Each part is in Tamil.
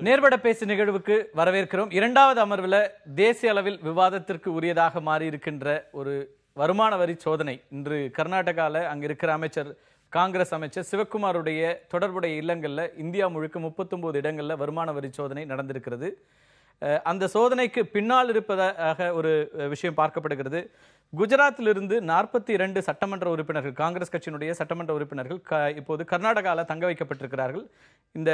நேர்பட பேசு நிகழ்வுக்கு வரவேற்கிறோம். இரண்டாவது அமர்வில் தேசிய அளவில் விவாதத்திற்கு உரியதாக மாறி இருக்கின்ற ஒரு வருமான வரி சோதனை இன்று கர்நாடகாவில் அங்க இருக்கிற அமைச்சர், காங்கிரஸ் அமைச்சர் சிவக்குமாருடைய தொடர்புடைய இல்லங்கள்ல இந்தியா முழுக்க 39 இடங்கள்ல வருமான வரி சோதனை நடந்திருக்கிறது. அந்த சோதனைக்கு பின்னால் இருப்பதாக ஒரு விஷயம் பார்க்கப்படுகிறது. குஜராத்திலிருந்து 42 சட்டமன்ற உறுப்பினர்கள், காங்கிரஸ் கட்சியினுடைய சட்டமன்ற உறுப்பினர்கள் இப்போது கர்நாடகாவில் தங்க வைக்கப்பட்டிருக்கிறார்கள். இந்த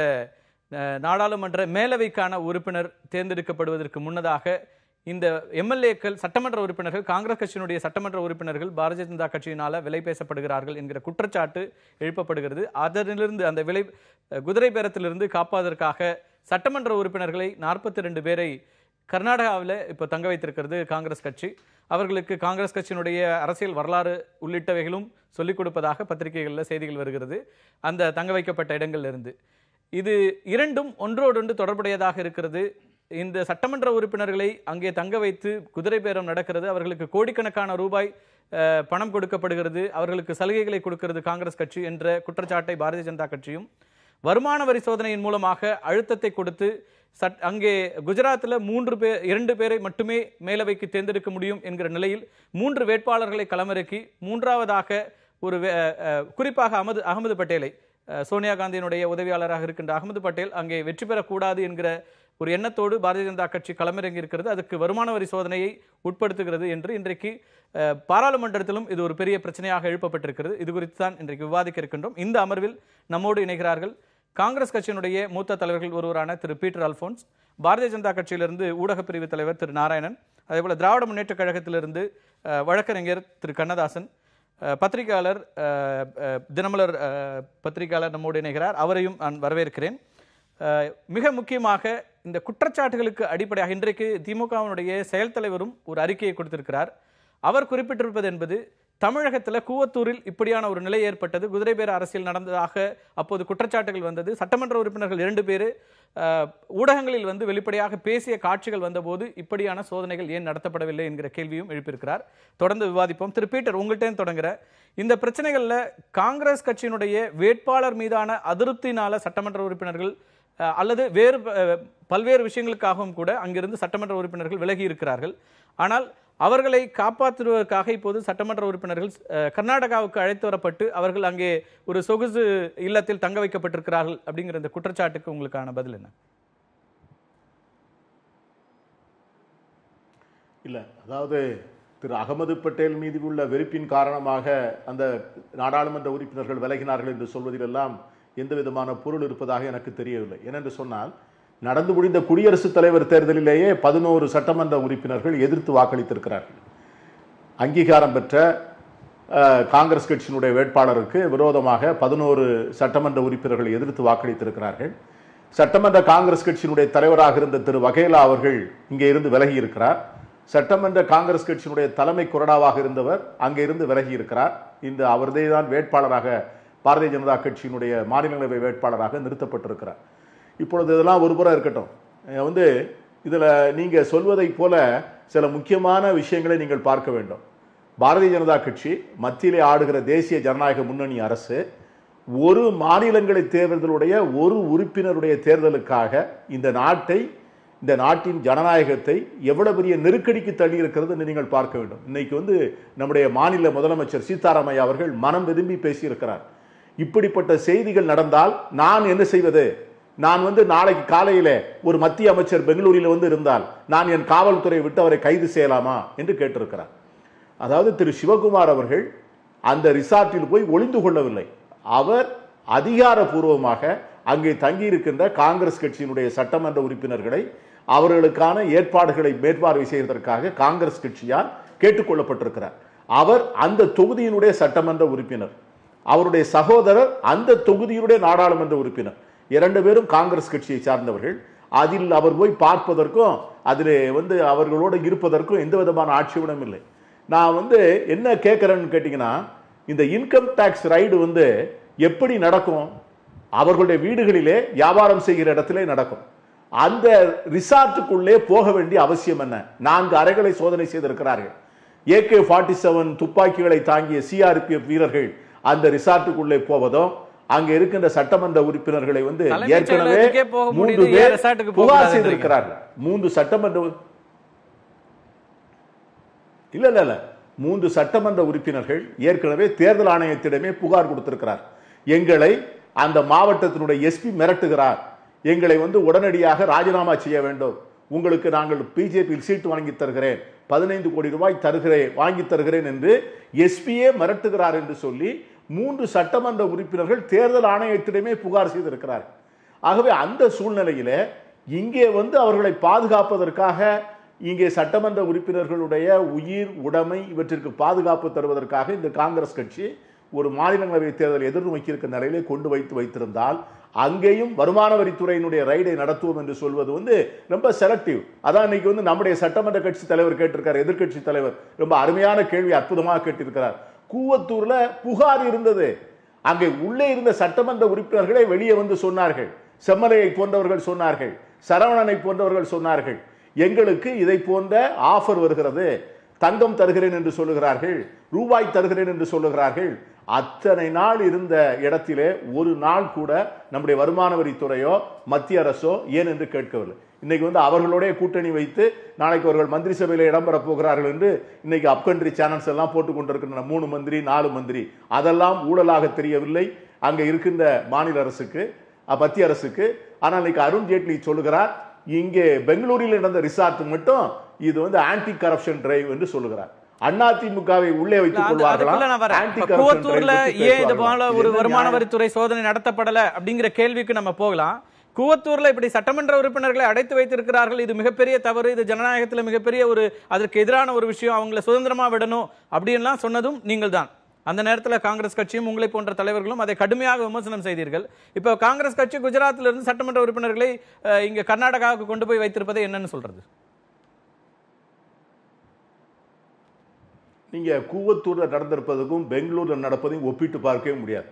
நாடாளுமன்ற மேலவைக்கான உறுப்பினர் தேர்ந்தெடுக்கப்படுவதற்கு முன்னதாக இந்த எம்எல்ஏக்கள், சட்டமன்ற உறுப்பினர்கள், காங்கிரஸ் கட்சியினுடைய சட்டமன்ற உறுப்பினர்கள் பாரதிய ஜனதா கட்சியினால விலை பேசப்படுகிறார்கள் என்கிற குற்றச்சாட்டு எழுப்பப்படுகிறது. அதனிலிருந்து அந்த விலை குதிரை பேரத்திலிருந்து காப்பதற்காக சட்டமன்ற உறுப்பினர்களை 42 பேரை கர்நாடகாவில் இப்போ தங்க வைத்திருக்கிறது காங்கிரஸ் கட்சி. அவர்களுக்கு காங்கிரஸ் கட்சியினுடைய அரசியல் வரலாறு உள்ளிட்டவைகளும் சொல்லிக் கொடுப்பதாக பத்திரிகைகளில் செய்திகள் வருகிறது. அந்த தங்க வைக்கப்பட்ட இடங்களிலிருந்து இது இரண்டும் ஒன்றோடொன்று தொடர்புடையதாக இருக்கிறது. இந்த சட்டமன்ற உறுப்பினர்களை அங்கே தங்க வைத்து குதிரை பேரம் நடக்கிறது. அவர்களுக்கு கோடிக்கணக்கான ரூபாய் பணம் கொடுக்கப்படுகிறது, அவர்களுக்கு சலுகைகளை கொடுக்கிறது காங்கிரஸ் கட்சி என்ற குற்றச்சாட்டை பாரதிய ஜனதா கட்சியும், வருமான வரி சோதனையின் மூலமாக அழுத்தத்தை கொடுத்து அங்கே குஜராத்தில் 2 பேரை மட்டுமே மேலவைக்கு தேர்ந்தெடுக்க முடியும் என்கிற நிலையில் 3 வேட்பாளர்களை களமிறக்கி மூன்றாவதாக ஒரு குறிப்பாக அகமது பட்டேலை, சோனியா காந்தியினுடைய உதவியாளராக இருக்கின்ற அகமது பட்டேல் அங்கே வெற்றி பெறக்கூடாது என்கிற ஒரு எண்ணத்தோடு பாரதிய ஜனதா கட்சி களமிறங்கி இருக்கிறது. அதுக்கு வருமான வரி சோதனையை உட்படுத்துகிறது என்று இன்றைக்கு பாராளுமன்றத்திலும் இது ஒரு பெரிய பிரச்சனையாக எழுப்பப்பட்டிருக்கிறது. இது குறித்து தான் இன்றைக்கு விவாதிக்க இருக்கின்றோம். இந்த அமர்வில் நம்மோடு இணைகிறார்கள் காங்கிரஸ் கட்சியினுடைய மூத்த தலைவர்கள் ஒருவரான திரு பீட்டர் அல்போன்ஸ், பாரதிய ஜனதா கட்சியிலிருந்து ஊடக பிரிவு தலைவர் திரு நாராயணன், அதேபோல திராவிட முன்னேற்ற கழகத்திலிருந்து வழக்கறிஞர் திரு கண்ணதாசன், பத்திரிகையாளர் தினமலர் பத்திரிகையாளர் நம்மோடு இணைகிறார். அவரையும் நான் வரவேற்கிறேன். மிக முக்கியமாக இந்த குற்றச்சாட்டுகளுக்கு அடிப்படையாக இன்றைக்கு திமுகவினுடைய செயல் தலைவரும் ஒரு அறிக்கையை கொடுத்திருக்கிறார். அவர் குறிப்பிட்டிருப்பது என்பது தமிழகத்தில் கூவத்தூரில் இப்படியான ஒரு நிலை ஏற்பட்டது, குதிரை பேர அரசியல் நடந்ததாக அப்போது குற்றச்சாட்டுகள் வந்தது, சட்டமன்ற உறுப்பினர்கள் 2 பேர் ஊடகங்களில் வெளிப்படையாக பேசிய காட்சிகள் வந்தபோது இப்படியான சோதனைகள் ஏன் நடத்தப்படவில்லை என்கிற கேள்வியும் எழுப்பியிருக்கிறார். தொடர்ந்து விவாதிப்போம். திரு பீட்டர், உங்கள்கிட்ட தொடங்குற இந்த பிரச்சனைகள்ல காங்கிரஸ் கட்சியினுடைய வேட்பாளர் மீதான அதிருப்தியினால சட்டமன்ற உறுப்பினர்கள் அல்லது வேறு பல்வேறு விஷயங்களுக்காகவும் கூட அங்கிருந்து சட்டமன்ற உறுப்பினர்கள் விலகி இருக்கிறார்கள். ஆனால் அவர்களை காப்பாற்றுவதற்காக இப்போது சட்டமன்ற உறுப்பினர்கள் கர்நாடகாவுக்கு அழைத்து வரப்பட்டு அவர்கள் அங்கே ஒரு சொகுசு இல்லத்தில் தங்க வைக்கப்பட்டிருக்கிறார்கள் அப்படிங்கிற இந்த குற்றச்சாட்டுக்கு உங்களுக்கான பதில் என்ன? இல்லை, அதாவது திரு அகமது பட்டேல் மீது உள்ள வெறுப்பின் காரணமாக அந்த நாடாளுமன்ற உறுப்பினர்கள் விலகினார்கள் என்று சொல்வதிலெல்லாம் எந்த விதமான பொருள் இருப்பதாக எனக்கு தெரியவில்லை. ஏனென்று சொன்னால், நடந்து முடிந்த குடியரசுத் தலைவர் தேர்தலிலேயே 11 சட்டமன்ற உறுப்பினர்கள் எதிர்த்து வாக்களித்திருக்கிறார்கள். அங்கீகாரம் பெற்ற காங்கிரஸ் கட்சியினுடைய வேட்பாளருக்கு விரோதமாக 11 சட்டமன்ற உறுப்பினர்கள் எதிர்த்து வாக்களித்திருக்கிறார்கள். சட்டமன்ற காங்கிரஸ் கட்சியினுடைய தலைவராக இருந்த திரு வகேலா அவர்கள் இங்கே இருந்து விலகி இருக்கிறார். சட்டமன்ற காங்கிரஸ் கட்சியினுடைய தலைமை கொறடாவாக இருந்தவர் அங்கே இருந்து விலகி இருக்கிறார். இந்த அவர்தே தான் வேட்பாளராக, பாரதிய ஜனதா கட்சியினுடைய மாநிலங்களவை வேட்பாளராக நிறுத்தப்பட்டிருக்கிறார். இப்பொழுது இதெல்லாம் ஒரு புறம் இருக்கட்டும். இதில் நீங்கள் சொல்வதை போல சில முக்கியமான விஷயங்களை நீங்கள் பார்க்க வேண்டும். பாரதிய ஜனதா கட்சி மத்தியிலே ஆடுகிற தேசிய ஜனநாயக முன்னணி அரசு ஒரு மாநிலங்களை தேர்தலுடைய ஒரு உறுப்பினருடைய தேர்தலுக்காக இந்த நாட்டின் ஜனநாயகத்தை எவ்வளவு பெரிய நெருக்கடிக்கு தள்ளி இருக்கிறது என்று நீங்கள் பார்க்க வேண்டும். இன்னைக்கு நம்முடைய மாநில முதலமைச்சர் சீதாராமையா அவர்கள் மனம் விரும்பி பேசியிருக்கிறார். இப்படிப்பட்ட செய்திகள் நடந்தால் நான் என்ன செய்வது? நான் நாளைக்கு காலையில ஒரு மத்திய அமைச்சர் பெங்களூரில் இருந்தால் நான் என் காவல்துறை விட்டு அவரை கைது செய்யலாமா என்று கேட்டிருக்கிறார். அதாவது திரு சிவகுமார் அவர்கள் அந்த ரிசார்ட்டில் போய் ஒளிந்து கொள்ளவில்லை. அவர் அதிகாரப்பூர்வமாக அங்கே தங்கியிருக்கின்ற காங்கிரஸ் கட்சியினுடைய சட்டமன்ற உறுப்பினர்களை அவர்களுக்கான ஏற்பாடுகளை மேற்பார்வை செய்வதற்காக காங்கிரஸ் கட்சியால் கேட்டுக்கொள்ளப்பட்டிருக்கிறார். அவர் அந்த தொகுதியினுடைய சட்டமன்ற உறுப்பினர், அவருடைய சகோதரர் அந்த தொகுதியினுடைய நாடாளுமன்ற உறுப்பினர், 2 பேரும் காங்கிரஸ் கட்சியை சார்ந்தவர்கள். அதில் அவர் போய் பார்ப்பதற்கும் அதில் அவர்களோடு இருப்பதற்கும் எந்த விதமான ஆட்சேபனும் இல்லை. நான் என்ன கேட்கிறேன்னு கேட்டீங்கன்னா, இந்த இன்கம் டாக்ஸ் ரைடு எப்படி நடக்கும்? அவர்களுடைய வீடுகளிலே வியாபாரம் செய்கிற இடத்திலே நடக்கும். அந்த ரிசார்ட்டுக்குள்ளே போக வேண்டிய அவசியம் என்ன? 4 அறைகளை சோதனை செய்திருக்கிறார்கள். AK-47 துப்பாக்கிகளை தாங்கிய CRPF வீரர்கள் அந்த ரிசார்ட்டுக்குள்ளே போவதும் அங்க இருக்கின்ற சட்டமன்ற உறுப்பினர்களை வந்து ஏற்கனவே 3 பேர் புகார் செய்திருக்கிறார்கள். 3 சட்டமன்ற இல்ல 3 சட்டமன்ற உறுப்பினர்கள் ஏற்கனவே தேர்தல் ஆணையத்திடமே புகார் கொடுத்திருக்கிறார். எங்களை அந்த மாவட்டத்தினுடைய எஸ்பி மிரட்டுகிறார், எங்களை வந்து உடனடியாக ராஜினாமா செய்ய வேண்டும், உங்களுக்கு நாங்கள் பிஜேபியில் சீட்டு வாங்கி தருகிறேன், 15 கோடி ரூபாய் வாங்கி தருகிறேன் என்று எஸ்பியே மிரட்டுகிறார் என்று சொல்லி 3 சட்டமன்ற உறுப்பினர்கள் தேர்தல் ஆணையத்திடமே புகார் செய்திருக்கிறார். ஆகவே அந்த சூழ்நிலையில இங்கே வந்து அவர்களை பாதுகாப்பதற்காக இங்கே சட்டமன்ற உறுப்பினர்களுடைய உயிர் உடைமை இவற்றிற்கு பாதுகாப்பு தருவதற்காக இந்த காங்கிரஸ் கட்சி ஒரு மாநிலங்களவை தேர்தல் எதிர்நோக்கி இருக்கிற நிலையிலே கொண்டு வைத்திருந்தால் அங்கேயும் வருமான வரித்துறையினுடைய ரைடை நடத்துவோம் என்று சொல்வது வந்து ரொம்ப செலக்டிவ். அதான் இன்னைக்கு வந்து நம்முடைய சட்டமன்ற கட்சி தலைவர் கேட்டிருக்கார், எதிர்கட்சி தலைவர் ரொம்ப அருமையான கேள்வி அற்புதமாக கேட்டிருக்கிறார். கூவத்தூர்ல புகார் இருந்தது, அங்கே உள்ளே இருந்த சட்டமன்ற உறுப்பினர்களே வெளியே வந்து சொன்னார்கள், செம்மலையை போன்றவர்கள் சொன்னார்கள், சரவணனை போன்றவர்கள் சொன்னார்கள், எங்களுக்கு இதை போன்ற ஆஃபர் வருகிறது, தங்கம் தருகிறேன் என்று சொல்லுகிறார்கள், ரூபாய் தருகிறேன் என்று சொல்லுகிறார்கள். அத்தனை நாள் இருந்த இடத்திலே ஒரு நாள் கூட நம்முடைய வருமான வரித்துறையோ மத்திய அரசோ ஏன் என்று கேட்கவில்லை. இன்னைக்கு வந்து அவர்களோட கூட்டணி வைத்து நாளைக்கு அவர்கள் மந்திரி சபையில் இடம்பெற போகிறார்கள் என்று இன்னைக்கு அப்கண்ட்ரி சேனல்ஸ் எல்லாம் போட்டுக் கொண்டிருக்கின்றன. 3 மந்திரி 4 மந்திரி, அதெல்லாம் ஊழலாக தெரியவில்லை அங்க இருக்கின்ற மாநில அரசுக்கு, மத்திய அரசுக்கு. ஆனால் இன்னைக்கு அருண் ஜேட்லி சொல்லுகிறார், இங்கே பெங்களூரில் நடந்த ரிசார்ட் மட்டும் இது வந்து ஆன்டி கரப்ஷன் டிரைவ் என்று சொல்லுகிறார். அதிமுகவை உள்ளே வைத்துக் கொள்வார்களா? கூவத்தூர்ல ஏன் இது போல ஒரு வருமான வரித்துறை சோதனை நடத்தப்படல அப்படிங்கிற கேள்விக்கு நம்ம போகலாம். கூவத்தூர்ல இப்படி சட்டமன்ற உறுப்பினர்களை அடைத்து வைத்திருக்கிறார்கள், இது மிகப்பெரிய தவறு, இது ஜனநாயகத்தில் மிகப்பெரிய ஒரு அதற்கு எதிரான ஒரு விஷயம், அவங்களை சுதந்திரமா விடணும் அப்படின்லாம் சொன்னதும் நீங்கள் தான். அந்த நேரத்தில் காங்கிரஸ் கட்சியும் உங்களை போன்ற தலைவர்களும் அதை கடுமையாக விமர்சனம் செய்தீர்கள். இப்போ காங்கிரஸ் கட்சி குஜராத்தில் இருந்து சட்டமன்ற உறுப்பினர்களை இங்க கர்நாடகாவுக்கு கொண்டு போய் வைத்திருப்பதை என்னன்னு சொல்றது? நீங்க கூவத்தூர்ல நடந்திருப்பதுக்கும் பெங்களூர்ல நடப்பதையும் ஒப்பிட்டு பார்க்கவே முடியாது.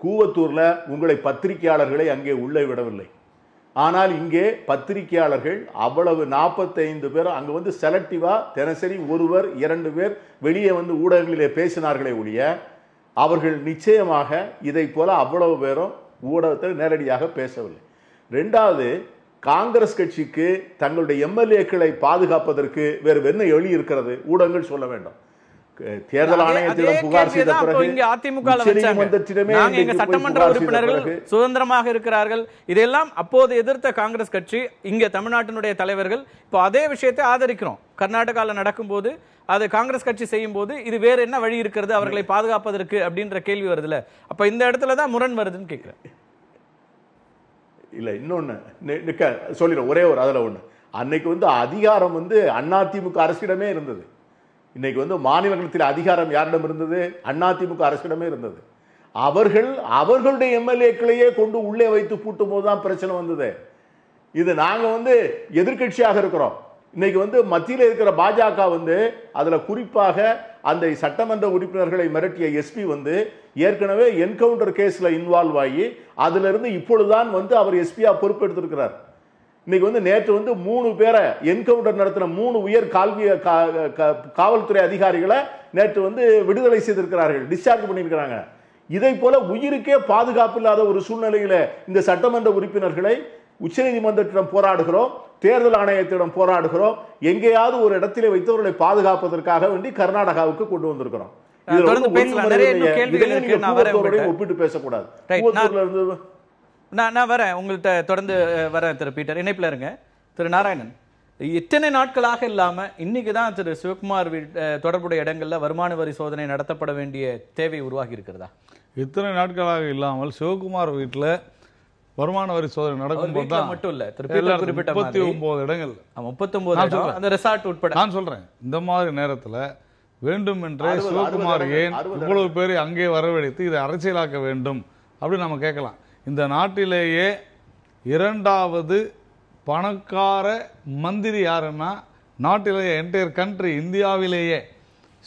கூவத்தூர்ல உங்களை பத்திரிகையாளர்களை அங்கே உள்ளே விடவில்லை, ஆனால் இங்கே பத்திரிகையாளர்கள் அவ்வளவு 45 பேர் அங்க வந்து செலக்டிவா தினசரி 1-2 பேர் வெளியே வந்து ஊடகங்களிலே பேசினார்களே ஒழிய அவர்கள் நிச்சயமாக இதை போல அவ்வளவு பேரும் ஊடகத்தில் நேரடியாக பேசவில்லை. 2வது, காங்கிரஸ் கட்சிக்கு தங்களுடைய எம்எல்ஏக்களை பாதுகாப்பதற்கு வேறு என்ன வழி இருக்கிறது? ஊடகங்கள் சொல்ல வேண்டும். தேர்தல் ஆணையத்திடம் புகார் செய்த பிறகு சட்டமன்ற உறுப்பினர்கள் சுதந்திரமாக இருக்கிறார்கள், இதெல்லாம் அப்போது எதிர்த்த காங்கிரஸ் கட்சி, இங்க தமிழ்நாட்டினுடைய தலைவர்கள் இப்போ அதே விஷயத்தை ஆதரிக்கிறோம். கர்நாடகாவில் நடக்கும் போது அது காங்கிரஸ் கட்சி செய்யும் போது இது வேற என்ன வழி இருக்கிறது அவர்களை பாதுகாப்பதற்கு அப்படின்ற கேள்வி வருதுல. அப்ப இந்த இடத்துல தான் முரண் வருதுன்னு கேட்கிறேன். இல்ல இன்னொன்னு சொல்லிடுறேன், ஒரே ஒரு அதுல ஒண்ணு. அன்னைக்கு வந்து அதிகாரம் வந்து அதிமுக அரசிடமே இருந்தது. இன்னைக்கு வந்து மாநிலத்தில் அதிகாரம் யாரிடம் இருந்தது? அதிமுக அரசிடமே இருந்தது. அவர்களுடைய எம்எல்ஏக்களையே கொண்டு உள்ளே வைத்து பூட்டும் போதுதான் பிரச்சனை வந்தது. இது நாங்க வந்து எதிர்கட்சியாக இருக்கிறோம். இன்னைக்கு வந்து மத்தியில் இருக்கிற பாஜக வந்து அதுல குறிப்பாக அந்த சட்டமன்ற உறுப்பினர்களை மிரட்டிய எஸ்பி வந்து ஏற்கனவே என்கவுண்டர் கேஸ்ல இன்வால்வ் ஆகி அதுல இருந்து இப்பொழுதுதான் வந்து அவர் எஸ்பியா பொறுப்பெடுத்திருக்கிறார். இன்னைக்கு வந்து நேற்று வந்து 3 பேரை என்கவுண்டர் நடத்தின 3 உயர் காவல்துறை அதிகாரிகளை நேற்று வந்து விடுதலை செய்திருக்கிறார்கள், டிஸ்சார்ஜ் பண்ணியிருக்கிறாங்க. இதை போல உயிருக்கே பாதுகாப்பு இல்லாத ஒரு சூழ்நிலையில இந்த சட்டமன்ற உறுப்பினர்களை உச்சநீதிமன்றத்திடம் போராடுகிறோம், தேர்தல் ஆணையத்திடம் போராடுகிறோம், எங்கேயாவது ஒரு இடத்திலே வைத்தவர்களை பாதுகாப்பதற்காக வேண்டி கர்நாடகாவுக்கு கொண்டு வந்திருக்கிறோம். ஒப்பிட்டு பேசக்கூடாது. நான் வரேன், உங்கள்கிட்ட தொடர்ந்து வரேன் திரு பீட்டர், இணைப்பில் இருங்க. திரு நாராயணன், இத்தனை நாட்களாக இல்லாம இன்னைக்கு தான் திரு சிவகுமார் தொடர்புடைய இடங்கள்ல வருமான வரி சோதனை நடத்தப்பட வேண்டிய தேவை உருவாகி இருக்கிறதா? இத்தனை நாட்களாக இல்லாமல் சிவகுமார் வீட்டில் வருமான வரி சோதனை நடக்கும்போது தான் மட்டும் இல்ல, திரு பீட்டர் குறிப்பிட்ட 39 இடங்கள், 39 அந்த ரெசார்ட் உட்பட. நான் சொல்றேன், இந்த மாதிரி நேரத்தில் வேண்டும் என்றே சிவகுமார் ஏன் இவ்வளவு பேரை அங்கே வரவழைத்து இதை அரசியலாக்க வேண்டும் அப்படின்னு நம்ம கேட்கலாம். இந்த நாட்டிலேயே 2வது பணக்கார மந்திரி யாருன்னா நாட்டிலேயே என்டையர் கண்ட்ரி இந்தியாவிலேயே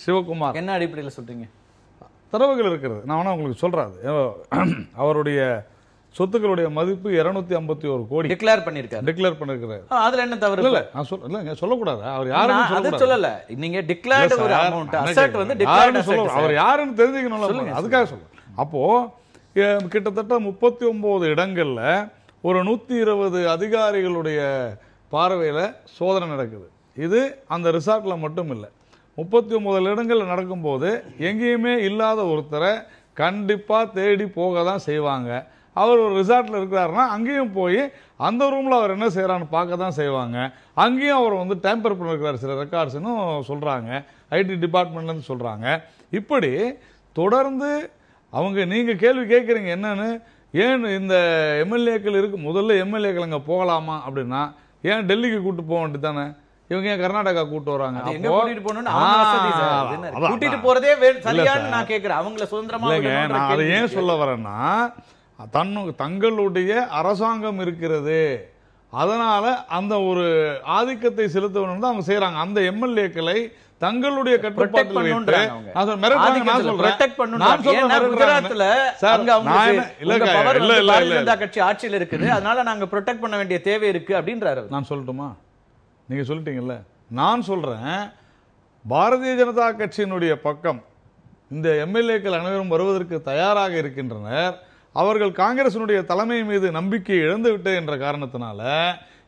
சிவகுமார். என்ன அடிப்படையில் சொல்றீங்க? தரவுகள் இருக்கிறது, நான் வேணா உங்களுக்கு சொல்றாரு. அவருடைய சொத்துக்களுடைய மதிப்பு 251 கோடி டிக்ளேர் பண்ணிருக்காரு. அதுல என்ன தவறு? இல்ல நான் சொல்ல சொல்லக்கூடாது. அவர் யாருன்னு சொல்லல. நீங்க டிக்ளேர்ட் ஒரு அமௌண்ட் அசெட் வந்து டிக்ளேர்ட் அசெட், அவர் யாருன்னு தெரிஞ்சுக்கணும், அதுக்காக சொல்றேன். அப்போது கிட்டத்தட்ட 39 இடங்களில் ஒரு 120 அதிகாரிகளுடைய பார்வையில் சோதனை நடக்குது. இது அந்த ரிசார்ட்டில் மட்டும் இல்லை, 39 இடங்களில் நடக்கும்போது எங்கேயுமே இல்லாத ஒருத்தரை கண்டிப்பாக தேடி போக தான் செய்வாங்க. அவர் ஒரு ரிசார்ட்டில் இருக்கிறாருன்னா அங்கேயும் போய் அந்த ரூமில் அவர் என்ன செய்கிறான்னு பார்க்க தான் செய்வாங்க. அங்கேயும் அவர் வந்து டேம்பர் பண்ணிருக்கிறார் சில ரெக்கார்ட்ஸ்னு சொல்கிறாங்க, ஐடி டிபார்ட்மெண்ட்லேருந்து சொல்கிறாங்க. இப்படி தொடர்ந்து அவங்க நீங்கள் கேள்வி கேட்குறீங்க என்னன்னு, ஏன் இந்த எம்எல்ஏக்கள் இருக்கு, முதல்ல எம்எல்ஏக்கள் அங்கே போகலாமா அப்படின்னா ஏன் டெல்லிக்கு கூட்டு போக வேண்டியது தானே, இவங்க ஏன் கர்நாடகா கூட்டு வராங்க? கூட்டிட்டு போறதே சரியான்னு நான் கேக்குறேன். அவங்கள சுதந்திரமா நான் அதை ஏன் சொல்ல வரேன்னா, தங்களுடைய அரசாங்கம் இருக்கிறது, அதனால அந்த ஒரு ஆதிக்கத்தை செலுத்த வேண்டும் தான் அவங்க செய்யறாங்க. அந்த எம்எல்ஏக்களை தங்களுடைய கட்டுப்பாட்டில் வைத்து ஆட்சியில் இருக்குது, அதனால நாங்க ப்ரொடெக்ட் பண்ண வேண்டிய தேவை இருக்கு அப்படின்றாரு. நான் சொல்லட்டுமா? நீங்க சொல்லிட்டீங்கல்ல, நான் சொல்றேன், பாரதிய ஜனதா கட்சியினுடைய பக்கம் இந்த எம்எல்ஏக்கள் அனைவரும் வருவதற்கு தயாராக இருக்கின்றனர். அவர்கள் காங்கிரசினுடைய தலைமை மீது நம்பிக்கை இழந்து விட்டு என்ற காரணத்தினால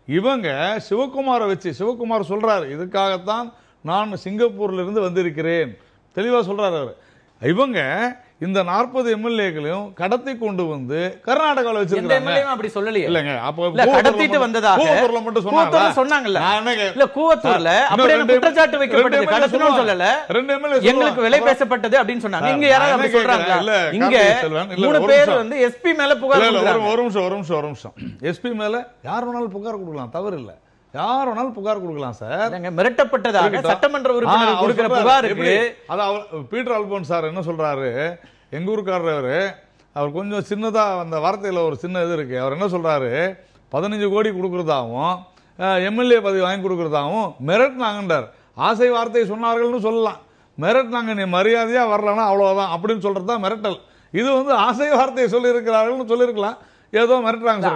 இவங்க சிவகுமாரை வச்சு, சிவகுமார் சொல்றாரு இதுக்காகத்தான் நான் சிங்கப்பூர்ல இருந்து வந்திருக்கிறேன், தெளிவா சொல்றாரு அவர். இவங்க இந்த 40 எம்எல்ஏக்களையும் கடத்தி கொண்டு வந்து கர்நாடகாவில் வச்சிருக்காங்க. அப்படி சொல்லலையே. இல்லங்க, அப்ப கடத்திட்டு வந்ததாக கூவத்தூர்ல மட்டும் சொன்னாங்கல்ல. இல்ல, கூவத்தூர்ல அப்படி குற்றச்சாட்டு வைக்கப்பட்டது, கடத்தணும் சொல்லல, 2 எம்எல்ஏ எங்களுக்கு விலை பேசப்பட்டது அப்படின்னு சொன்னாங்க. இங்க யாராவது அப்படி சொல்றாங்களா? இங்க 3 பேர் வந்து எஸ்பி மேல புகார் கொடுக்கறாங்க. ஒரு நிமிஷம் எஸ்பி மேல யார் வேணாலும் புகார் கொடுக்கலாம், தவறு இல்ல, யார் வேணாலும் புகார் கொடுக்கலாம் சார். மிரட்டப்பட்டதாக சட்டமன்ற உறுப்பினர் கொடுக்கிற புகாருக்கு பீட்டர் அல்போன்ஸ் சார் என்ன சொல்றாரு, எங்க ஊருக்காரர் அவர் கொஞ்சம் சின்னதா அந்த வார்த்தையில ஒரு சின்ன இது இருக்கு. அவர் என்ன சொல்றாரு, 15 கோடி கொடுக்கறதாவும் எம்எல்ஏ பதவி வாங்கி கொடுக்கறதாவும் மிரட்டினாங்கன்றார். ஆசை வார்த்தையை சொன்னார்கள்னு சொல்லலாம், மிரட்டினாங்க, நீ மரியாதையா வரலன்னா அவ்வளவுதான் அப்படின்னு சொல்றதுதான் மிரட்டல். இது வந்து ஆசை வார்த்தையை சொல்லி இருக்கிறார்கள் சொல்லிருக்கலாம், ஏதோ மிரட்டுறாங்க.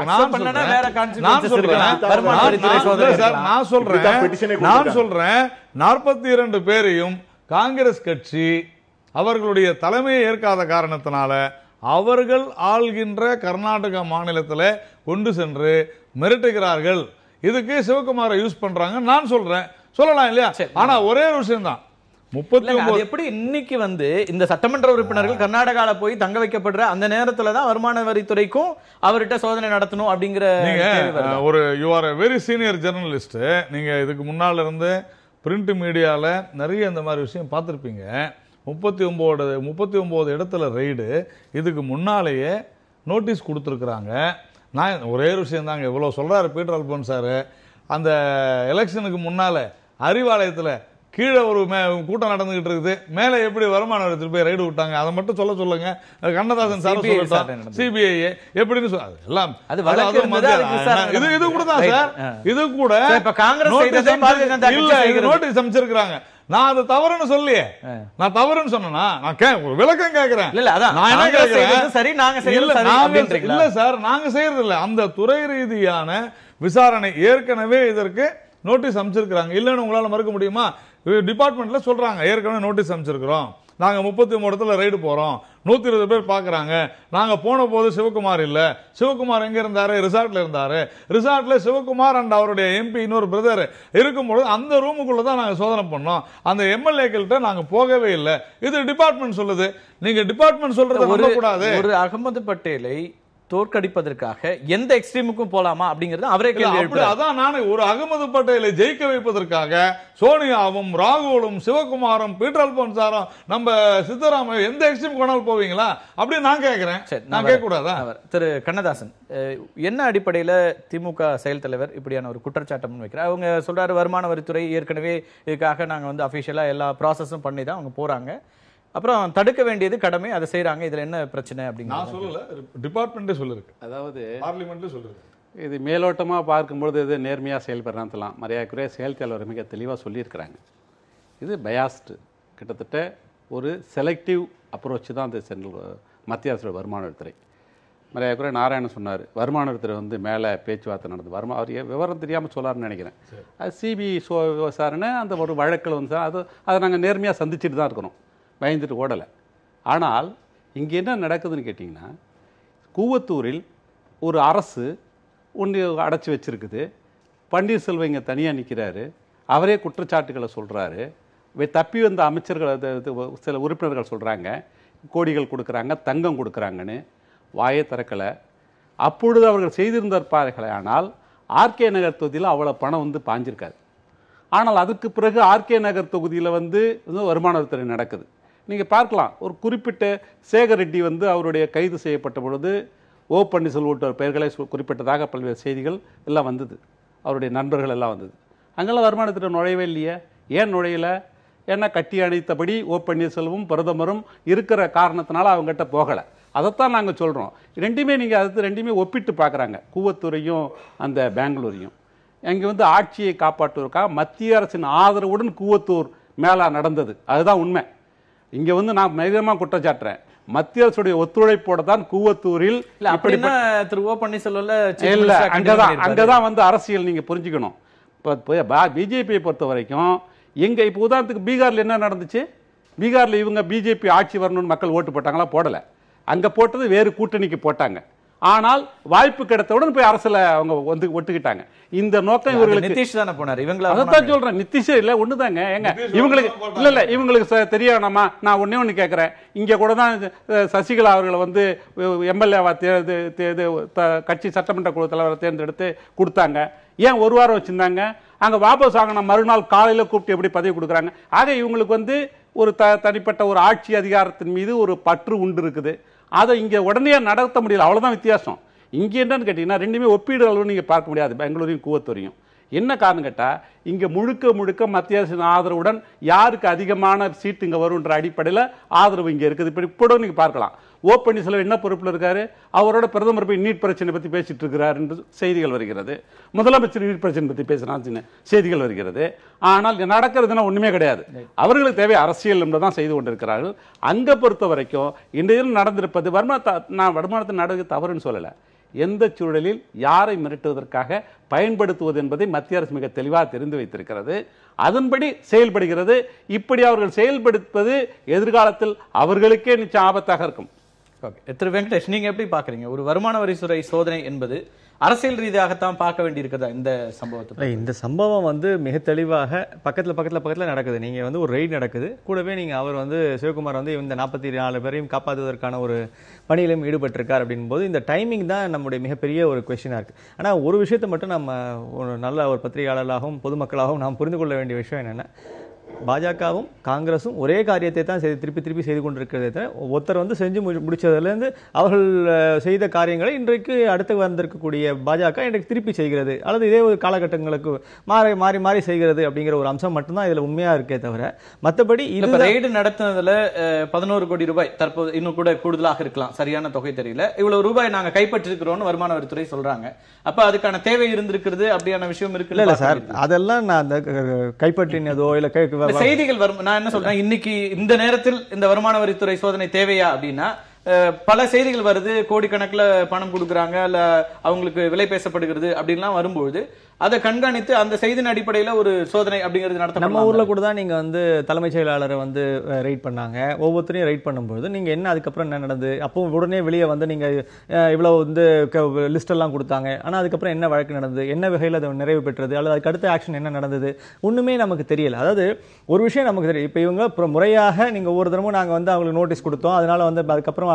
நான் சொல்றேன் 42 பேரையும் காங்கிரஸ் கட்சி அவர்களுடைய தலைமையை ஏற்காத காரணத்தினால அவர்கள் ஆள்கின்ற கர்நாடக மாநிலத்தில் கொண்டு சென்று மிரட்டுகிறார்கள். இதுக்கு சிவகுமாரை யூஸ் பண்றாங்க நான் சொல்றேன், சொல்லலாம் இல்லையா? ஆனா ஒரே ஒரு விஷயம் தான், 39 எப்படி இன்னைக்கு வந்து இந்த சட்டமன்ற உறுப்பினர்கள் கர்நாடகால போய் தங்க வைக்கப்படுற அந்த நேரத்துல தான் வருமான வரித்துறைக்கும் அவர்கிட்ட சோதனை நடத்தணும் அப்படிங்கிற. ஒரு you are very senior journalist, நீங்க இதுக்கு முன்னால இருந்து பிரிண்ட் மீடியால நிறைய இந்த மாதிரி விஷயம் பார்த்திருப்பீங்க. 39 இடத்துல ரெய்டு, இதுக்கு முன்னாலேயே நோட்டீஸ் கொடுத்துருக்குறாங்க. நான் ஒரே விஷயம் தாங்க, இவ்வளவு சொல்றாரு பீட்டர் அல்போன்ஸ் சார், அந்த எலெக்ஷனுக்கு முன்னால அறிவாலயத்துல கீழே ஒரு கூட்டம் நடந்துகிட்டு இருக்குது, மேல எப்படி வருமான வரித்துறை போய் ரைடு விட்டாங்க, அதை மட்டும் சொல்லுங்க. கண்ணதாசன் சார் சிபிஐ எப்படின்னு எல்லாம் இது கூட தான் சார், இது கூட நோட்டீஸ் அமைச்சிருக்காங்க. நான் அது தவறுன்னு சொல்லியே, நான் தவறுன்னு சொன்னா நான் விளக்கம் கேட்கிறேன். நான் என்ன கேட்கிறேன், இல்ல சார் நாங்க செய்யறது இல்ல, அந்த துறை ரீதியான விசாரணை ஏற்கனவே இதற்கு நோட்டீஸ் அமைச்சிருக்காங்க. இல்லன்னு உங்களால மறுக்க முடியுமா? டிபார்ட்மெண்ட்ல சொல்றாங்க ஏற்கனவே நோட்டீஸ் அமைச்சிருக்கிறோம், நாங்க 33 இடத்துல ரைடு போறோம், 120 பேர் பாக்குறாங்க. நாங்க போன போது சிவகுமார் இல்ல, சிவகுமார் எங்க இருந்தாரு, ரிசார்ட்ல இருந்தாரு, ரிசார்ட்ல சிவகுமார் அண்ட் அவருடைய எம்பி இன்னொரு பிரதர் இருக்கும்போது அந்த ரூமுக்குள்ளதான் நாங்க சோதனை பண்ணோம், அந்த எம்எல்ஏக்கள்கிட்ட நாங்க போகவே இல்லை. இது டிபார்ட்மெண்ட் சொல்லுது, நீங்க டிபார்ட்மெண்ட் சொல்றது நம்பக்கூடாது. ஒரு அகமது பட்டேலை தோற்கடிப்பதற்காக எந்த எக்ஸ்ட்ரீமுக்கும் போலாமா அப்படிங்கிறது அவரே கேள்வி எழுப்புறாரு. அதான் நானே ஒரு அகமது பட்டேலை ஜெயிக்க வைப்பதற்காக சோனியாவும் ராகுலும் சிவகுமாரும் பீட்டர் அல்போன்சாரும் நம்ம சித்தராமையா எந்த எக்ஸ்ட்ரீம் கொண்டாலும் போவீங்களா அப்படின்னு நான் கேட்கிறேன். நான் கேட்க கூடாதா? திரு கண்ணதாசன், என்ன அடிப்படையில திமுக செயல் தலைவர் இப்படியான ஒரு குற்றச்சாட்டை முன்வைக்கிறார்? அவங்க சொல்றாரு வருமான வரித்துறை ஏற்கனவே இதுக்காக நாங்க வந்து அபிஷியலா எல்லா ப்ராசஸும் பண்ணி தான் அவங்க போறாங்க, அப்புறம் தடுக்க வேண்டியது கடமை, அதை செய்யறாங்க, இதுல என்ன பிரச்சனை அப்படின்னு நான் சொல்லல, டிபார்ட்மெண்டே சொல்லிருக்கு, அதாவது பார்லிமெண்ட்ல சொல்லிருக்கு. இது மேலோட்டமாக பார்க்கும்பொழுது இது நேர்மையாக செயல்படுறாங்கலாம், மரியாதைக்குரிய செயல் தலைவர் மிக தெளிவாக சொல்லியிருக்கிறாங்க. இது பயாஸ்டு, கிட்டத்தட்ட ஒரு செலக்டிவ் அப்ரோச் தான் அந்த மத்திய அரசோட வருமான வரித்துறை. மரியாதைக்குரிய நாராயணன் சொன்னார், வருமான வரித்துறை வந்து மேலே பேச்சுவார்த்தை நடந்து அவர் விவரம் தெரியாமல் சொல்லாருன்னு நினைக்கிறேன். அது சிபிஐ விசாரணை, அந்த ஒரு வழக்கில் வந்து அதை நாங்கள் நேர்மையாக சந்திச்சுட்டு தான் இருக்கிறோம், பயந்துட்டு ஓடலை. ஆனால் இங்கே என்ன நடக்குதுன்னு கேட்டிங்கன்னா, கூவத்தூரில் ஒரு அரசு ஒன்று அடைச்சி வச்சிருக்குது. பன்னீர்செல்வம் இங்கே தனியாக நிற்கிறாரு. அவரே குற்றச்சாட்டுகளை சொல்கிறாரு. தப்பி வந்த அமைச்சர்கள் சில உறுப்பினர்கள் சொல்கிறாங்க கோடிகள் கொடுக்குறாங்க, தங்கம் கொடுக்குறாங்கன்னு. வாயே திறக்கலை. அப்பொழுது அவர்கள் செய்திருந்திருப்பார்களே ஆனால் ஆர்கே நகர் தொகுதியில் அவ்வளோ பணம் வந்து பாஞ்சிருக்காது. ஆனால் அதுக்கு பிறகு ஆர்கே நகர் தொகுதியில் வந்து வருமான வரித்துறை நடக்குது. நீங்கள் பார்க்கலாம், ஒரு குறிப்பிட்ட சேகர் ரெட்டி வந்து அவருடைய கைது செய்யப்பட்ட பொழுது ஓ பன்னீர்செல்வம் பெயர்களை குறிப்பிட்டதாக பல்வேறு செய்திகள் எல்லாம் வந்தது. அவருடைய நண்பர்கள் எல்லாம் வந்தது. அங்கெல்லாம் வருமானத்துறை நுழையவே இல்லையே. ஏன் நுழையலை? ஏன்னா கட்டி அணைத்தபடி ஓ பன்னீர்செல்வம் பிரதமரும் இருக்கிற காரணத்தினால அவங்ககிட்ட போகலை. அதைத்தான் நாங்கள் சொல்கிறோம். ரெண்டுமே நீங்கள் அது ரெண்டுமே ஒப்பிட்டு பார்க்குறாங்க, கூவத்தூரையும் அந்த பெங்களூரையும். அங்கே வந்து ஆட்சியை காப்பாற்றுவதற்காக மத்திய அரசின் ஆதரவுடன் கூவத்தூர் மேலா நடந்தது. அதுதான் உண்மை. இங்கே வந்து நான் மைதமாக குற்றச்சாட்டுறேன், மத்திய அரசுடைய ஒத்துழைப்போட தான் கூவத்தூரில் திரு ஓ பன்னீர்செல்வம் அங்கதான் வந்து அரசியல் நீங்க புரிஞ்சுக்கணும். பிஜேபியை பொறுத்த வரைக்கும் எங்க இப்போ உதாரணத்துக்கு பீகார்ல என்ன நடந்துச்சு? பீகார்ல இவங்க பிஜேபி ஆட்சி வரணும்னு மக்கள் ஓட்டு போட்டாங்களா? போடல. அங்க போட்டது வேறு கூட்டணிக்கு போட்டாங்க. ஆனால் வாய்ப்பு கிடைத்தவுடன் போய் அரசுல அவங்க வந்து ஒட்டுக்கிட்டாங்க. இந்த நோக்கம் இவர்களுக்கு. நிதிஷ் தானே போனார். இவங்க அதான் சொல்றேன், நிதிஷே இல்ல ஒண்ணுதாங்க. ஏங்க இவங்களுக்கு இல்ல இவங்களுக்கு தெரியணுமா? நான் ஒண்ணு கேட்கிறேன். இங்க கூட தான் சசிகலா அவர்களை வந்து எம்எல்ஏவா கட்சி சட்டமன்ற குழு தலைவரை தேர்ந்தெடுத்து கொடுத்தாங்க. ஏன் ஒரு வாரம் வச்சிருந்தாங்க? அங்க வாபஸ் ஆகின மறுநாள் காலையில கூப்பிட்டு எப்படி பதவி கொடுக்குறாங்க? ஆக இவங்களுக்கு வந்து ஒரு தனிப்பட்ட ஒரு ஆட்சி அதிகாரத்தின் மீது ஒரு பற்று உண்டு இருக்குது. அதை இங்கே உடனே நடத்த முடியல. அவ்வளோதான் வித்தியாசம். இங்கே என்னன்னு கேட்டிங்கன்னா ரெண்டுமே ஒப்பீடு அளவு நீங்கள் பார்க்க முடியாது, பெங்களூரையும் கூவத்தூரையும். என்ன காரணம் கேட்டால் இங்கே முழுக்க மத்திய அரசின் ஆதரவுடன் யாருக்கு அதிகமான சீட்டு இங்கே வரும்ன்ற அடிப்படையில் ஆதரவு இங்கே இருக்குது. இப்படி கூட நீங்கள் பார்க்கலாம். ஓ பன்னீர்செல்வம் என்ன பொறுப்பில் இருக்காரு? அவரோட பிரதமர் போய் நீட் பிரச்சனை பற்றி பேசிட்டு இருக்கிறார் என்று செய்திகள் வருகிறது. முதலமைச்சர் நீட் பிரச்சனை பற்றி பேசுகிறான்னு செய்திகள் வருகிறது. ஆனால் நடக்கிறதுனா ஒன்றுமே கிடையாது. அவர்களுக்கு தேவை அரசியல் என்பதுதான் செய்து கொண்டிருக்கிறார்கள். அங்கே பொறுத்த வரைக்கும் இன்றைய நடந்திருப்பது வருமானத்தை நடக்க தவறுன்னு சொல்லலை. எந்த சூழலில் யாரை மிரட்டுவதற்காக பயன்படுத்துவது என்பதை மத்திய அரசு மிக தெளிவாக தெரிந்து வைத்திருக்கிறது. அதன்படி செயல்படுகிறது. இப்படி அவர்கள் செயல்படுத்துவது எதிர்காலத்தில் அவர்களுக்கே நிச்சயம் ஆபத்தாக இருக்கும். திரு வெங்கடேஷ், நீங்க எப்படி பாக்குறீங்க? ஒரு வருமான வரித்துறை சோதனை என்பது அரசியல் ரீதியாகத்தான் பார்க்க வேண்டியிருக்கிறதா இந்த சம்பவத்தை? இந்த சம்பவம் வந்து மிக தெளிவாக பக்கத்துல நடக்குது. நீங்க வந்து ஒரு ரெய்டு நடக்குது, கூடவே நீங்க அவர் வந்து சிவகுமார் வந்து இந்த 44 பேரையும் காப்பாற்றுவதற்கான ஒரு பணியிலும் ஈடுபட்டிருக்கார் அப்படின் போது இந்த டைமிங் தான் நம்முடைய மிகப்பெரிய ஒரு கொஸ்டினா இருக்கு. ஆனா ஒரு விஷயத்தை மட்டும் நம்ம ஒரு நல்ல ஒரு பத்திரிகையாளர்களாகவும் பொதுமக்களாகவும் நாம் புரிந்து கொள்ள வேண்டிய விஷயம் என்னன்னா, பாஜகவும் காங்கிரஸும் ஒரே காரியத்தை தான் திருப்பி செய்து கொண்டிருக்கிறதே. ஒருத்தர் வந்து செஞ்சு முடிச்சதுலேருந்து அவர்கள் செய்த காரியங்களை இன்றைக்கு அடுத்து வந்திருக்கக்கூடிய பாஜக இன்றைக்கு திருப்பி செய்கிறது, அல்லது இதே ஒரு காலகட்டங்களுக்கு மாறி செய்கிறது அப்படிங்கிற ஒரு அம்சம் மட்டும்தான் இதுல உண்மையா இருக்கே தவிர மற்றபடி இது ரெய்டு நடத்தினதுல 11 கோடி ரூபாய் தற்போது இன்னும் கூட கூடுதலாக இருக்கலாம், சரியான தொகை தெரியல. இவ்வளவு ரூபாய் நாங்க கைப்பற்றிருக்கிறோம் வருமான வரித்துறை சொல்றாங்க. அப்ப அதுக்கான தேவை இருந்திருக்கிறது அப்படியான விஷயம் இருக்கு இல்ல சார்? அதெல்லாம் நான் அந்த கைப்பற்றினதோ இல்ல செய்திகள் வரும். நான் என்ன சொல்றேன், இன்னைக்கு இந்த நேரத்தில் இந்த வருமான வரித்துறை சோதனை தேவையா அப்படின்னா பல செய்திகள் வருது. கோடிக்கணக்கில் பணம் கொடுக்குறாங்க, இல்ல அவங்களுக்கு விலை பேசப்படுகிறது அப்படின்லாம் வரும்போது அதை கண்காணித்து அந்த செய்தியின் அடிப்படையில் ஒரு சோதனை அப்படிங்கிறது நடத்த. நம்ம ஊர்ல கூட தான் நீங்க வந்து தலைமைச் செயலாளரை வந்து ரைட் பண்ணாங்க. ஒவ்வொருத்தரையும் ரைட் பண்ணும்போது நீங்க என்ன அதுக்கப்புறம் என்ன நடந்தது? அப்போ உடனே வெளியே வந்து நீங்க இவ்வளவு வந்து லிஸ்ட் எல்லாம் கொடுத்தாங்க. ஆனா அதுக்கப்புறம் என்ன வழக்கு நடந்தது, என்ன வகையில் அது நிறைவு பெற்றது, அல்லது அதுக்கு அடுத்த ஆக்ஷன் என்ன நடந்தது, ஒண்ணுமே நமக்கு தெரியல. அதாவது ஒரு விஷயம் நமக்கு தெரியும், இப்போ இவங்க முறையாக நீங்க ஒவ்வொரு தினமும் நாங்க வந்து அவங்களுக்கு நோட்டீஸ் கொடுத்தோம், அதனால வந்து அதுக்கப்புறம்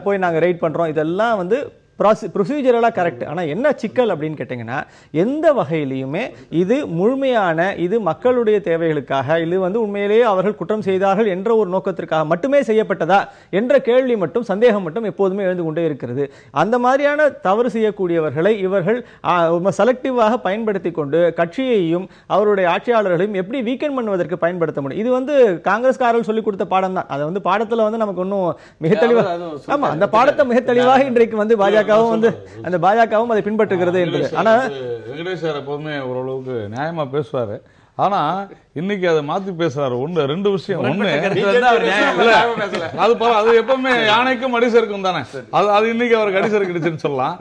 போய் நாங்க ரைட் பண்றோம், இதெல்லாம் வந்து ப்ரொசீஜரலா கரெக்ட். ஆனா என்ன சிக்கல் அப்படின்னு கேட்டீங்கன்னா, எந்த வகையிலுமே இது முழுமையான இது மக்களுடைய தேவைகளுக்காக இது வந்து உண்மையிலேயே அவர்கள் குற்றம் செய்தார்கள் என்ற ஒரு நோக்கத்திற்காக மட்டுமே செய்யப்பட்டதா என்ற கேள்வி மட்டும் சந்தேகம் மட்டும் எப்போதுமே எழுந்து கொண்டே இருக்கிறது. அந்த மாதிரியான தவறு செய்யக்கூடியவர்களை இவர்கள் செலக்டிவாக பயன்படுத்தி கொண்டு கட்சியையும் அவருடைய ஆட்சியாளர்களையும் எப்படி வீக்கெண்ட் பண்ணுவதற்கு பயன்படுத்த முடியும்? இது வந்து காங்கிரஸ்காரர்கள் சொல்லிக் கொடுத்த பாடம் தான். அதை வந்து பாடத்துல வந்து நமக்கு ஒன்றும் மிக தெளிவாக ஆமா அந்த பாடத்தை மிக தெளிவாக இன்றைக்கு வந்து பாஜகவும் அதை பின்பற்றுகிறது என்பது. ஆனா வெங்கடேஷ் சார் எப்போதுமே ஓரளவுக்கு நியாயமா பேசுவாரு. ஆனா இன்னைக்கு அதை மாத்தி பேசுறாரு. ஒண்ணு ரெண்டு விஷயம். ஒண்ணு அது எப்பவுமே யானைக்கும் அடிசருக்கும் தானே. அது இன்னைக்கு அவருக்கு அடிசருக்கு கிடைச்சுன்னு சொல்லலாம்.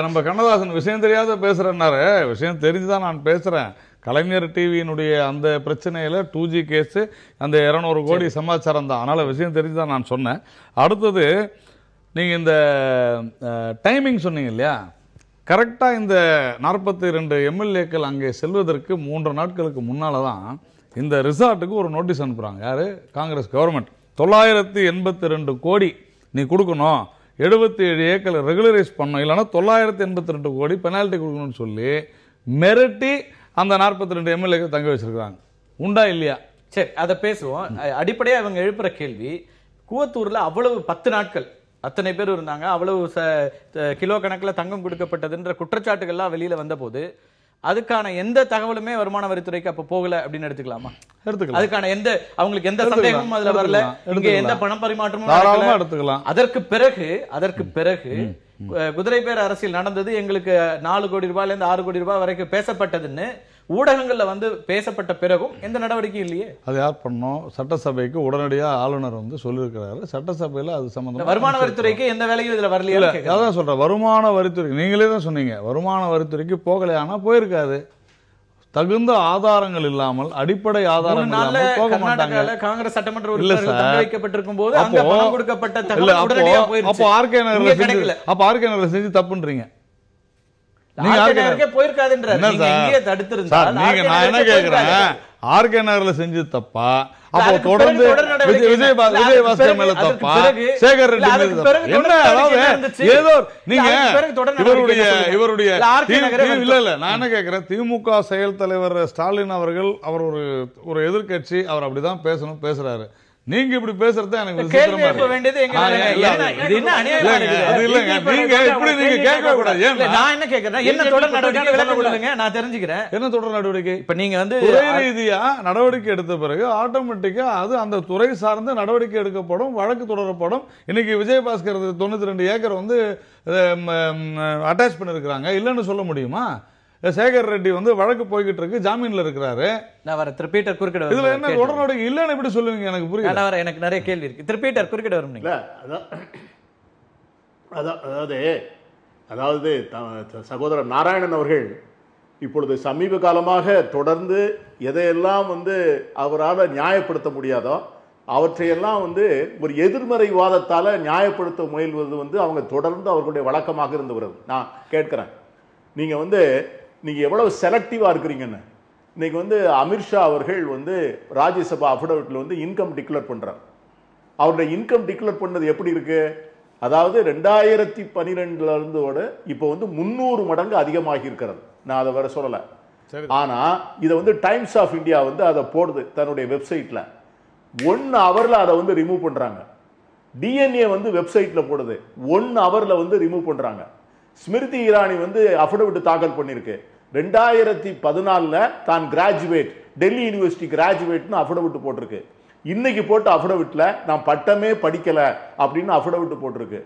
நம்ம கண்ணதாசன் விஷயம் தெரியாத பேசுறேன்னாரு. விஷயம் தெரிஞ்சுதான் நான் பேசுறேன். கலைஞர் டிவியினுடைய அந்த பிரச்சனையில 2G கேஸ் அந்த 200 கோடி சமாச்சாரம் தான். அதனால விஷயம் தெரிஞ்சுதான் நான் சொன்னேன். அடுத்தது நீங்க இந்த டைமிங் சொன்னீங்க இல்லையா, கரெக்டா இந்த 42 எம்எல்ஏக்கள் அங்கே செல்வதற்கு 3 நாட்களுக்கு முன்னாலதான் இந்த ரிசார்ட்டுக்கு ஒரு நோட்டீஸ் அனுப்புறாங்க. யாரு? காங்கிரஸ் கவர்மெண்ட். 982 கோடி நீ கொடுக்கணும், 77 ஏக்கர் ரெகுலரைஸ் பண்ணணும், இல்லைன்னா 982 கோடி பெனால்டி கொடுக்கணும்னு சொல்லி மிரட்டி அந்த 42 எம்எல்ஏக்கள் தங்க வச்சிருக்காங்க. உண்டா இல்லையா? சரி, அதை பேசுவோம். அடிப்படையா அவங்க எழுப்புற கேள்வி, கூவத்தூர்ல அவ்வளவு 10 நாட்கள் அத்தனை பேர் இருந்தாங்க, அவ்வளவு கிலோ கணக்குல தங்கம் கொடுக்கப்பட்டதுன்ற குற்றச்சாட்டுகள்லாம் வெளியில வந்த போது அதுக்கான எந்த தகவலுமே வருமான வரித்துறைக்கு அப்ப போகல அப்படின்னு எடுத்துக்கலாமா? எடுத்துக்கலாம். அதுக்கான எந்த அவங்களுக்கு எந்த சந்தேகமும் அதுல வரல, இங்க எந்த பணம் பரிமாற்றமும் எடுத்துக்கலாம். அதற்கு பிறகு குதிரை பேர் அரசியல் நடந்தது, எங்களுக்கு 4 கோடி ரூபாயில இருந்து 6 கோடி ரூபாய் வரைக்கும் பேசப்பட்டதுன்னு ஊடகங்கள்ல வந்து பேசப்பட்ட பிறகும் எந்த நடவடிக்கையும் இல்லையே. அது யார் பண்ணோம்? சட்டசபைக்கு உடனடியா ஆளுநர் வந்து சொல்லியிருக்கிறாரு. சட்டசபையில அது சம்பந்தம் வருமான வரித்துறைக்கு எந்த வேலையும் இதுல வரலையா? அதான் சொல்றேன், வருமான வரித்துறை நீங்களே தான் சொன்னீங்க, வருமான வரித்துறைக்கு போகலையானா போயிருக்காது. தகுந்த ஆதாரங்கள் இல்லாமல், அடிப்படை ஆதாரங்கள் இல்லாமல் போக மாட்டாங்க. காங்கிரஸ் சட்டமன்ற உறுப்பினர்கள் தங்க வைக்கப்பட்டிருக்கும் போது அங்க பணம் கொடுக்கப்பட்ட தகவல் உடனடியா போயிருச்சு. அப்போ ஆர்கே நகர்ல செஞ்சு தப்புன்றீங்க. போயிருக்காதுன்ற நீங்க தடுத்திருந்தால் நீங்க நான் என்ன கேக்குறேன், ஆர்கே நகர்ல செஞ்சு தப்பா, அப்போ தொடர்ந்து விஜயபாஸ்கர் மேல தப்பா, சேகர் ரெட்டி மேல தப்பா, என்ன அதாவது ஏதோ நீங்க இவருடைய இல்ல நான் என்ன கேக்குறேன், திமுக செயல் தலைவர் ஸ்டாலின் அவர்கள், அவர் ஒரு எதிர்கட்சி, அவர் அப்படிதான் பேசணும் பேசுறாரு. நீங்க இப்படி பேசுறது எனக்கு விசித்திரமா இருக்கு. நான் என்ன கேக்குறேன், என்ன தொடர் நடவடிக்கை நான் தெரிஞ்சுக்கிறேன். என்ன தொடர் நடவடிக்கை? இப்ப நீங்க வந்து துறை ரீதியா நடவடிக்கை எடுத்த பிறகு ஆட்டோமேட்டிக்கா அது அந்த துறை சார்ந்த நடவடிக்கை எடுக்கப்படும், வழக்கு தொடரப்படும். இன்னைக்கு விஜயபாஸ்கர் 92 ஏக்கர் வந்து அட்டாச் பண்ணிருக்காங்க, இல்லன்னு சொல்ல முடியுமா? சேகர் ரெட்டி வந்து வழக்கு போய்கிட்டு இருக்கு, ஜாமீன்ல இருக்கிறாரு. நான் வர திருப்பீட்டர் குறுக்கிட இதுல என்ன உடனடிக்கை இல்லன்னு எப்படி சொல்லுவீங்க? எனக்கு புரியல. எனக்கு நிறைய கேள்வி இருக்கு. திருப்பீட்டர் குறுக்கிட வரும். அதாவது சகோதரர் நாராயணன் அவர்கள் இப்பொழுது சமீப காலமாக தொடர்ந்து எதையெல்லாம் வந்து அவரால் நியாயப்படுத்த முடியாதோ அவற்றையெல்லாம் வந்து ஒரு எதிர்மறை வாதத்தால நியாயப்படுத்த முயல்வது வந்து அவங்க தொடர்ந்து அவர்களுடைய வழக்கமாக இருந்து வருது. நான் கேட்கிறேன், நீங்க எவ்வளவு செலக்டிவா இருக்கிறீங்கன்னு. இன்னைக்கு வந்து அமித்ஷா அவர்கள் வந்து ராஜ்யசபா அஃபிடவிட்ல வந்து இன்கம் டிக்ளேர் பண்றார். அவருடைய இன்கம் டிக்ளேர் பண்ணது எப்படி இருக்கு? அதாவது 2012 இருந்தோட இப்போ வந்து 300 மடங்கு அதிகமாகி இருக்கிறது. நான் அதை வேற சொல்லல. ஆனா இதை வந்து டைம்ஸ் ஆஃப் இந்தியா வந்து அதை போடுது தன்னுடைய வெப்சைட்ல. 1 ஹவர்ல அதை வந்து ரிமூவ் பண்றாங்க. டிஎன்ஏ வந்து வெப்சைட்ல போடுது, 1 ஹவர்ல வந்து ரிமூவ் பண்றாங்க. ஸ்மிருதி இரானி வந்து அஃபிடவிட் தாக்கல் பண்ணிருக்கு. 2014 தான் கிராஜுவேட், டெல்லி யூனிவர்சிட்டி கிராஜுவேட்னு அஃபிடவிட் போட்டிருக்கு. இன்னைக்கு போட்ட அஃபிடவிட்ல நான் பட்டமே படிக்கல அப்படின்னு அஃபிடவிட் போட்டிருக்கு.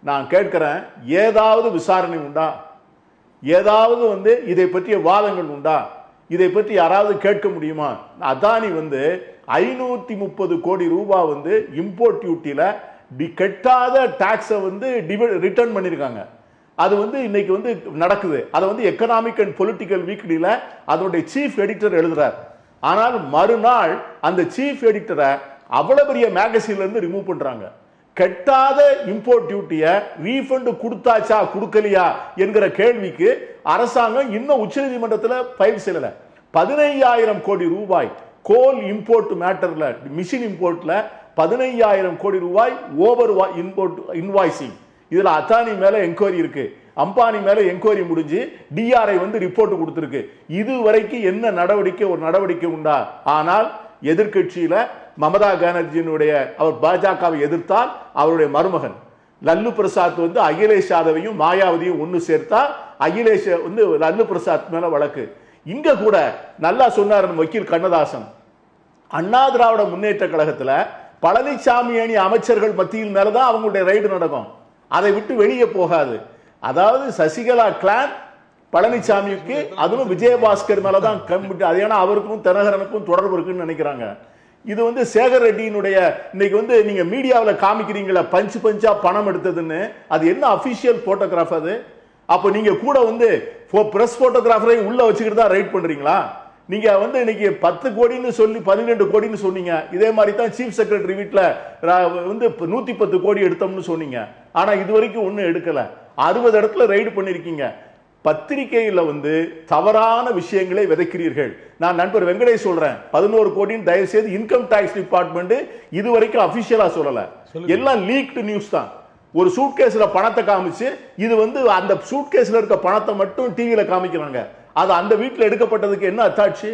நான் கேட்கிறேன், ஏதாவது விசாரணை உண்டா? ஏதாவது வந்து இதை பற்றிய வாதங்கள் உண்டா? இதை பற்றி யாராவது கேட்க முடியுமா? அதானி வந்து 530 கோடி ரூபாய் வந்து இம்போர்ட் டியூட்டில கெட்டாத டாக்ஸை வந்து ரிட்டர்ன் பண்ணிருக்காங்க. அது வந்து இன்னைக்கு வந்து நடக்குது. அதை வந்து எக்கனாமிக் அண்ட் பொலிட்டிக்கல் வீக்லியில அதனுடைய சீஃப் எடிட்டர் எழுதுறார். ஆனால் மறுநாள் அந்த சீஃப் எடிட்டரை அவ்வளவு பெரிய மேகசின்ல இருந்து ரிமூவ் பண்றாங்க. கெட்டாத இம்போர்ட் டியூட்டியை ரீஃபண்ட் கொடுத்தாச்சா கொடுக்கலையா என்கிற கேள்விக்கு அரசாங்கம் இன்னும் உச்சநீதிமன்றத்தில் ஃபைல் செய்யல. 15,000 கோடி ரூபாய் கோல் இம்போர்ட் மேட்டர்ல, மிஷின் இம்போர்ட்ல 15,000 கோடி ரூபாய் ஓவர் இம்போர்ட் இன்வாய்சிங். இதுல அதானி மேல என்கொயரி இருக்கு, அம்பானி மேல என்கொயரி முடிஞ்சு டிஆர்ஐ வந்து ரிப்போர்ட் கொடுத்திருக்கு. இது வரைக்கும் என்ன நடவடிக்கை, ஒரு நடவடிக்கை உண்டா? ஆனால் எதிர்கட்சியில மமதா பானர்ஜியினுடைய அவர் பாஜகவை எதிர்த்தால் அவருடைய மருமகன் லல்லு பிரசாத் வந்து அகிலேஷ் யாதவையும் மாயாவதியும் ஒன்னு சேர்த்தா அகிலேஷ் வந்து லல்லு பிரசாத் மேல வழக்கு. இங்க கூட நல்லா சொன்னார் வக்கீல் கண்ணதாசன், அண்ணா திராவிட முன்னேற்ற கழகத்துல பழனிசாமி அணி அமைச்சர்கள் மத்தியில் மேலதான் அவங்களுடைய ரைடு நடக்கும், அதை விட்டு வெளியே போகாது. அதாவது சசிகலா கிளான் பழனிசாமிக்கு அதுவும் விஜயபாஸ்கர் மேலதான் அது ஏன்னா அவருக்கும் தினகரனுக்கும் தொடர்பு இருக்குன்னு நினைக்கிறாங்க. இது வந்து சேகர் ரெட்டியினுடைய இன்னைக்கு வந்து நீங்க மீடியாவில் காமிக்கிறீங்களா பஞ்சா பணம் எடுத்ததுன்னு, அது என்ன அபிஷியல் போட்டோகிராஃப் அது? அப்ப நீங்க கூட வந்து பிரஸ் போட்டோகிராஃபரை உள்ள வச்சுக்கிட்டு தான் ரைட் பண்றீங்களா? நீங்க வந்து இன்னைக்கு 10 கோடின்னு சொல்லி 12 கோடின்னு சொன்னீங்க. இதே மாதிரி தான் சீஃப் செக்ரட்டரி வீட்டுல வந்து 110 கோடி எடுத்தோம்னு சொன்னீங்க. ஆனா இது வரைக்கும் ஒண்ணும் எடுக்கல. 60 இடத்துல ரைடு பண்ணிருக்கீங்க. பத்திரிகையில வந்து தவறான விஷயங்களை விதைக்கிறீர்கள். நான் நண்பர் வெங்கடேஷ் சொல்றேன், 11 கோடின்னு தயவு செய்து இன்கம் டாக்ஸ் டிபார்ட்மெண்ட் இதுவரைக்கும் அபிஷியலா சொல்லல, எல்லாம் லீக்டு நியூஸ் தான். ஒரு சூட்கேஸ்ல பணத்தை காமிச்சு இது வந்து அந்த சூட்கேஸ்ல இருக்க பணத்தை மட்டும் டிவியில காமிக்கிறாங்க. அது அந்த வீட்டுல எடுக்கப்பட்டதுக்கு என்ன அத்தாட்சி?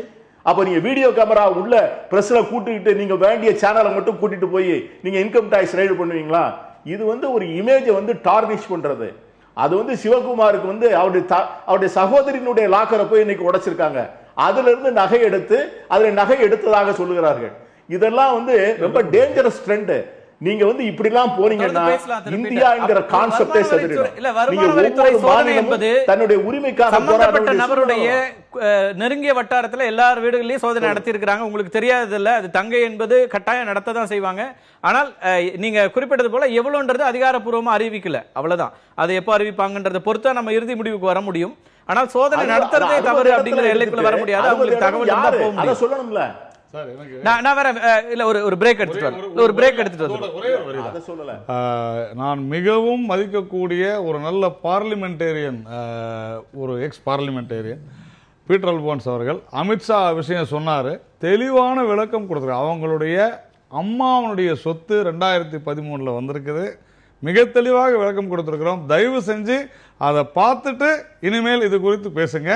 அப்ப நீங்க வீடியோ கேமரா உள்ள பிரஸ்ல கூட்டிட்டு நீங்க வேண்டிய சேனலை மட்டும் கூட்டிட்டு போய் நீங்க இன்கம் டாக்ஸ் ரைடு பண்ணுவீங்களா? இது வந்து ஒரு இமேஜை வந்து டார்னிஷ் பண்றது. அது வந்து சிவகுமாருக்கு வந்து அவருடைய சகோதரியினுடைய லாக்கரை போய் இன்னைக்கு உடைச்சிருக்காங்க. அதுல இருந்து நகை எடுத்து அதுல நகை எடுத்ததாக சொல்லுகிறார்கள். இதெல்லாம் வந்து ரொம்ப டேஞ்சரஸ் ட்ரெண்ட். நீங்க வந்து இப்படி எல்லாம் போனீங்கன்னா இந்தியா என்கிற கான்செப்டே செத்துடும். தன்னுடைய உரிமைக்காக சம்பந்தப்பட்ட நபருடைய நெருங்கிய வட்டாரத்துல எல்லார் வீடுகளிலும் சோதனை நடத்தி இருக்காங்க. உங்களுக்கு தெரியாதது இல்ல, அது தங்கை என்பது கட்டாயம் நடத்த தான் செய்வாங்க. ஆனால் நீங்க குறிப்பிட்டது போல எவ்வளவுன்றது அதிகாரப்பூர்வமா அறிவிக்கல, அவ்வளவுதான். அதை எப்போ அறிவிப்பாங்கன்றதை பொறுத்தா நம்ம இறுதி முடிவுக்கு வர முடியும். ஆனால் சோதனை நடத்துறதே தவறு அப்படிங்கிற எல்லைக்குள்ள வர முடியாது. அவங்களுக்கு தகவல் இருந்தா போக முடியும். சொல்லணும்ல. நான் மிகவும் மதிக்கக்கூடிய ஒரு நல்ல பார்லிமெண்டேரியன், ஒரு எக்ஸ் பார்லிமெண்டேரியன் பீட்டர் அல்போன்ஸ் அவர்கள் அமித்ஷா விஷயம் சொன்னாரு, தெளிவான விளக்கம் கொடுத்தாரு. அவங்களுடைய அம்மாவனுடைய சொத்து 2013 வந்திருக்குது, மிக தெளிவாக விளக்கம் கொடுத்திருக்கிறோம். தயவு செஞ்சு அதை பார்த்துட்டு இனிமேல் இது குறித்து பேசுங்க.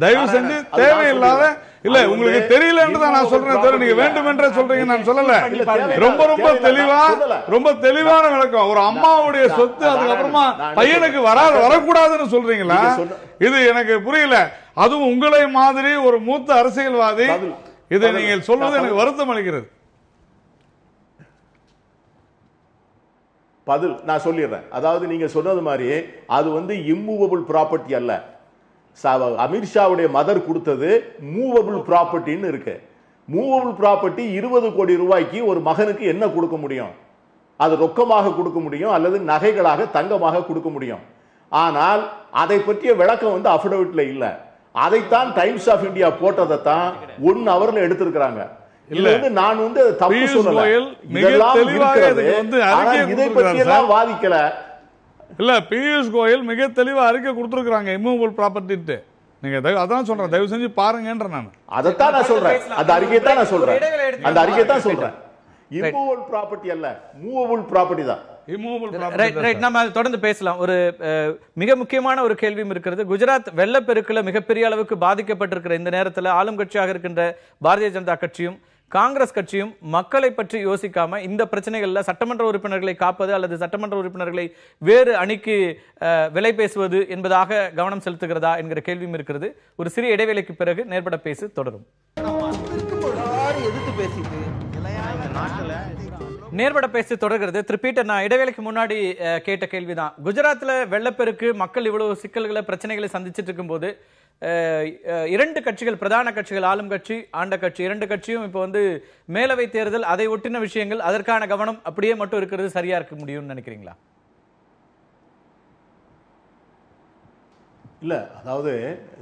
தயவு செஞ்சு தேவையில்லாத இல்ல உங்களுக்கு தெரியல என்றுதான் நான் சொல்றேன் தவிர நீங்க வேண்டும் என்றே சொல்றீங்க நான் சொல்லல. ரொம்ப தெளிவான விளக்கம். ஒரு அம்மாவுடைய சொத்து அதுக்கப்புறமா பையனுக்கு வரக்கூடாதுன்னு சொல்றீங்களா? இது எனக்கு புரியல. அதுவும் உங்களை மாதிரி ஒரு மூத்த அரசியல்வாதி இதை நீங்கள் சொல்வது எனக்கு வருத்தம் அளிக்கிறது. பதில் நான் சொல்லிடுறேன். அதாவது நீங்க சொன்னது மாதிரி அது வந்து இம்மூவபிள் ப்ராப்பர்ட்டி அல்ல. அமித்ஷாவுடைய மதர் கொடுத்தது மூவபிள் ப்ராப்பர்ட்டின்னு இருக்கு. மூவபிள் ப்ராப்பர்ட்டி 20 கோடி ரூபாய்க்கு ஒரு மகனுக்கு என்ன கொடுக்க முடியும்? அது ரொக்கமாக கொடுக்க முடியும் அல்லது நகைகளாக தங்கமாக கொடுக்க முடியும். ஆனால் அதை பற்றிய விளக்கம் வந்து அஃபிடவிட்ல இல்ல. அதைத்தான் டைம்ஸ் ஆஃப் இந்தியா போட்டதை தான் 1 ஹவர்ல எடுத்திருக்கிறாங்க. இல்ல நான் வந்து தப்பு சொல்லல, இதெல்லாம் இருக்கிறது. இதை பற்றி எல்லாம் வாதிக்கல. இல்ல பியூஷ் கோயல் மிக தெளிவா அறிக்கை கொடுத்திருக்காங்க இம்மூவபிள் ப்ராப்பர்ட்டி. நீங்க அதான் சொல்றேன், தயவு செஞ்சு பாருங்கன்ற. நான் அதைத்தான் நான் சொல்றேன், அந்த அறிக்கையை தான் நான் சொல்றேன், அந்த அறிக்கையை தான் சொல்றேன். இம்மூவபிள் ப்ராப்பர்ட்டி அல்ல, மூவபிள் ப்ராப்பர்ட்டி தான். நம்ம தொடர்ந்து பேசலாம். ஒரு மிக முக்கியமான ஒரு கேள்வியும் இருக்கிறது. குஜராத் வெள்ளப்பெருக்குல மிகப்பெரிய அளவுக்கு பாதிக்கப்பட்டிருக்கிற இந்த நேரத்தில் ஆளும் கட்சியாக இருக்கின்ற பாரதிய ஜனதா கட்சியும் காங்கிரஸ் கட்சியும் மக்களை பற்றி யோசிக்காம இந்த பிரச்சனைகள்ல சட்டமன்ற உறுப்பினர்களை காப்பது அல்லது சட்டமன்ற உறுப்பினர்களை வேறு அணிக்கு விலை பேசுவது என்பதாக கவனம் செலுத்துகிறதா என்கிற கேள்வியும் இருக்கிறது. ஒரு சிறிய இடைவேளைக்கு பிறகு நேர்பட பேசு தொடரும். நேர்பட பேசி தொடர்கிறது. திரு பீட்டர், நான் இடைவேளைக்கு முன்னாடி கேட்ட கேள்விதான். குஜராத்ல வெள்ளப்பெருக்கு மக்கள் இவ்வளவு சிக்கல்களை பிரச்சனைகளை சந்திச்சுட்டு இருக்கும் போது 2 கட்சிகள், பிரதான கட்சிகள், ஆளும் கட்சி ஆண்ட கட்சி, 2 கட்சியும் இப்ப வந்து மேலவை தேர்தல் அதை ஒட்டின விஷயங்கள் அதற்கான கவனம் அப்படியே மட்டும் இருக்கிறது சரியா இருக்க முடியும்னு நினைக்கிறீங்களா? இல்ல, அதாவது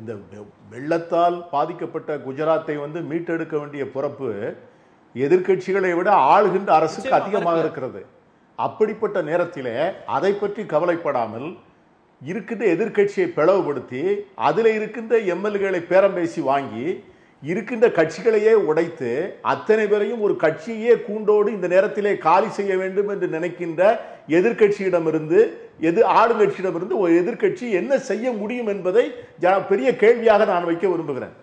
இந்த வெள்ளத்தால் பாதிக்கப்பட்ட குஜராத்தை வந்து மீட்டெடுக்க வேண்டிய பொறுப்பு எதிர்கட்சிகளை விட ஆளுகின்ற அரசுக்கு அதிகமாக இருக்கிறது. அப்படிப்பட்ட நேரத்திலே அதை பற்றி கவலைப்படாமல் இருக்கின்ற எதிர்கட்சியை பிளவுபடுத்தி அதில் இருக்கின்ற எம்எல்ஏகளை பேரம் பேசி வாங்கி இருக்கின்ற கட்சிகளையே உடைத்து அத்தனை பேரையும் ஒரு கட்சியே கூண்டோடு இந்த நேரத்திலே காலி செய்ய வேண்டும் என்று நினைக்கின்ற எதிர்கட்சியிடமிருந்து ஆளுங்கட்சியிடமிருந்து ஒரு எதிர்கட்சி என்ன செய்ய முடியும் என்பதை பெரிய கேள்வியாக நான் வைக்க விரும்புகிறேன்.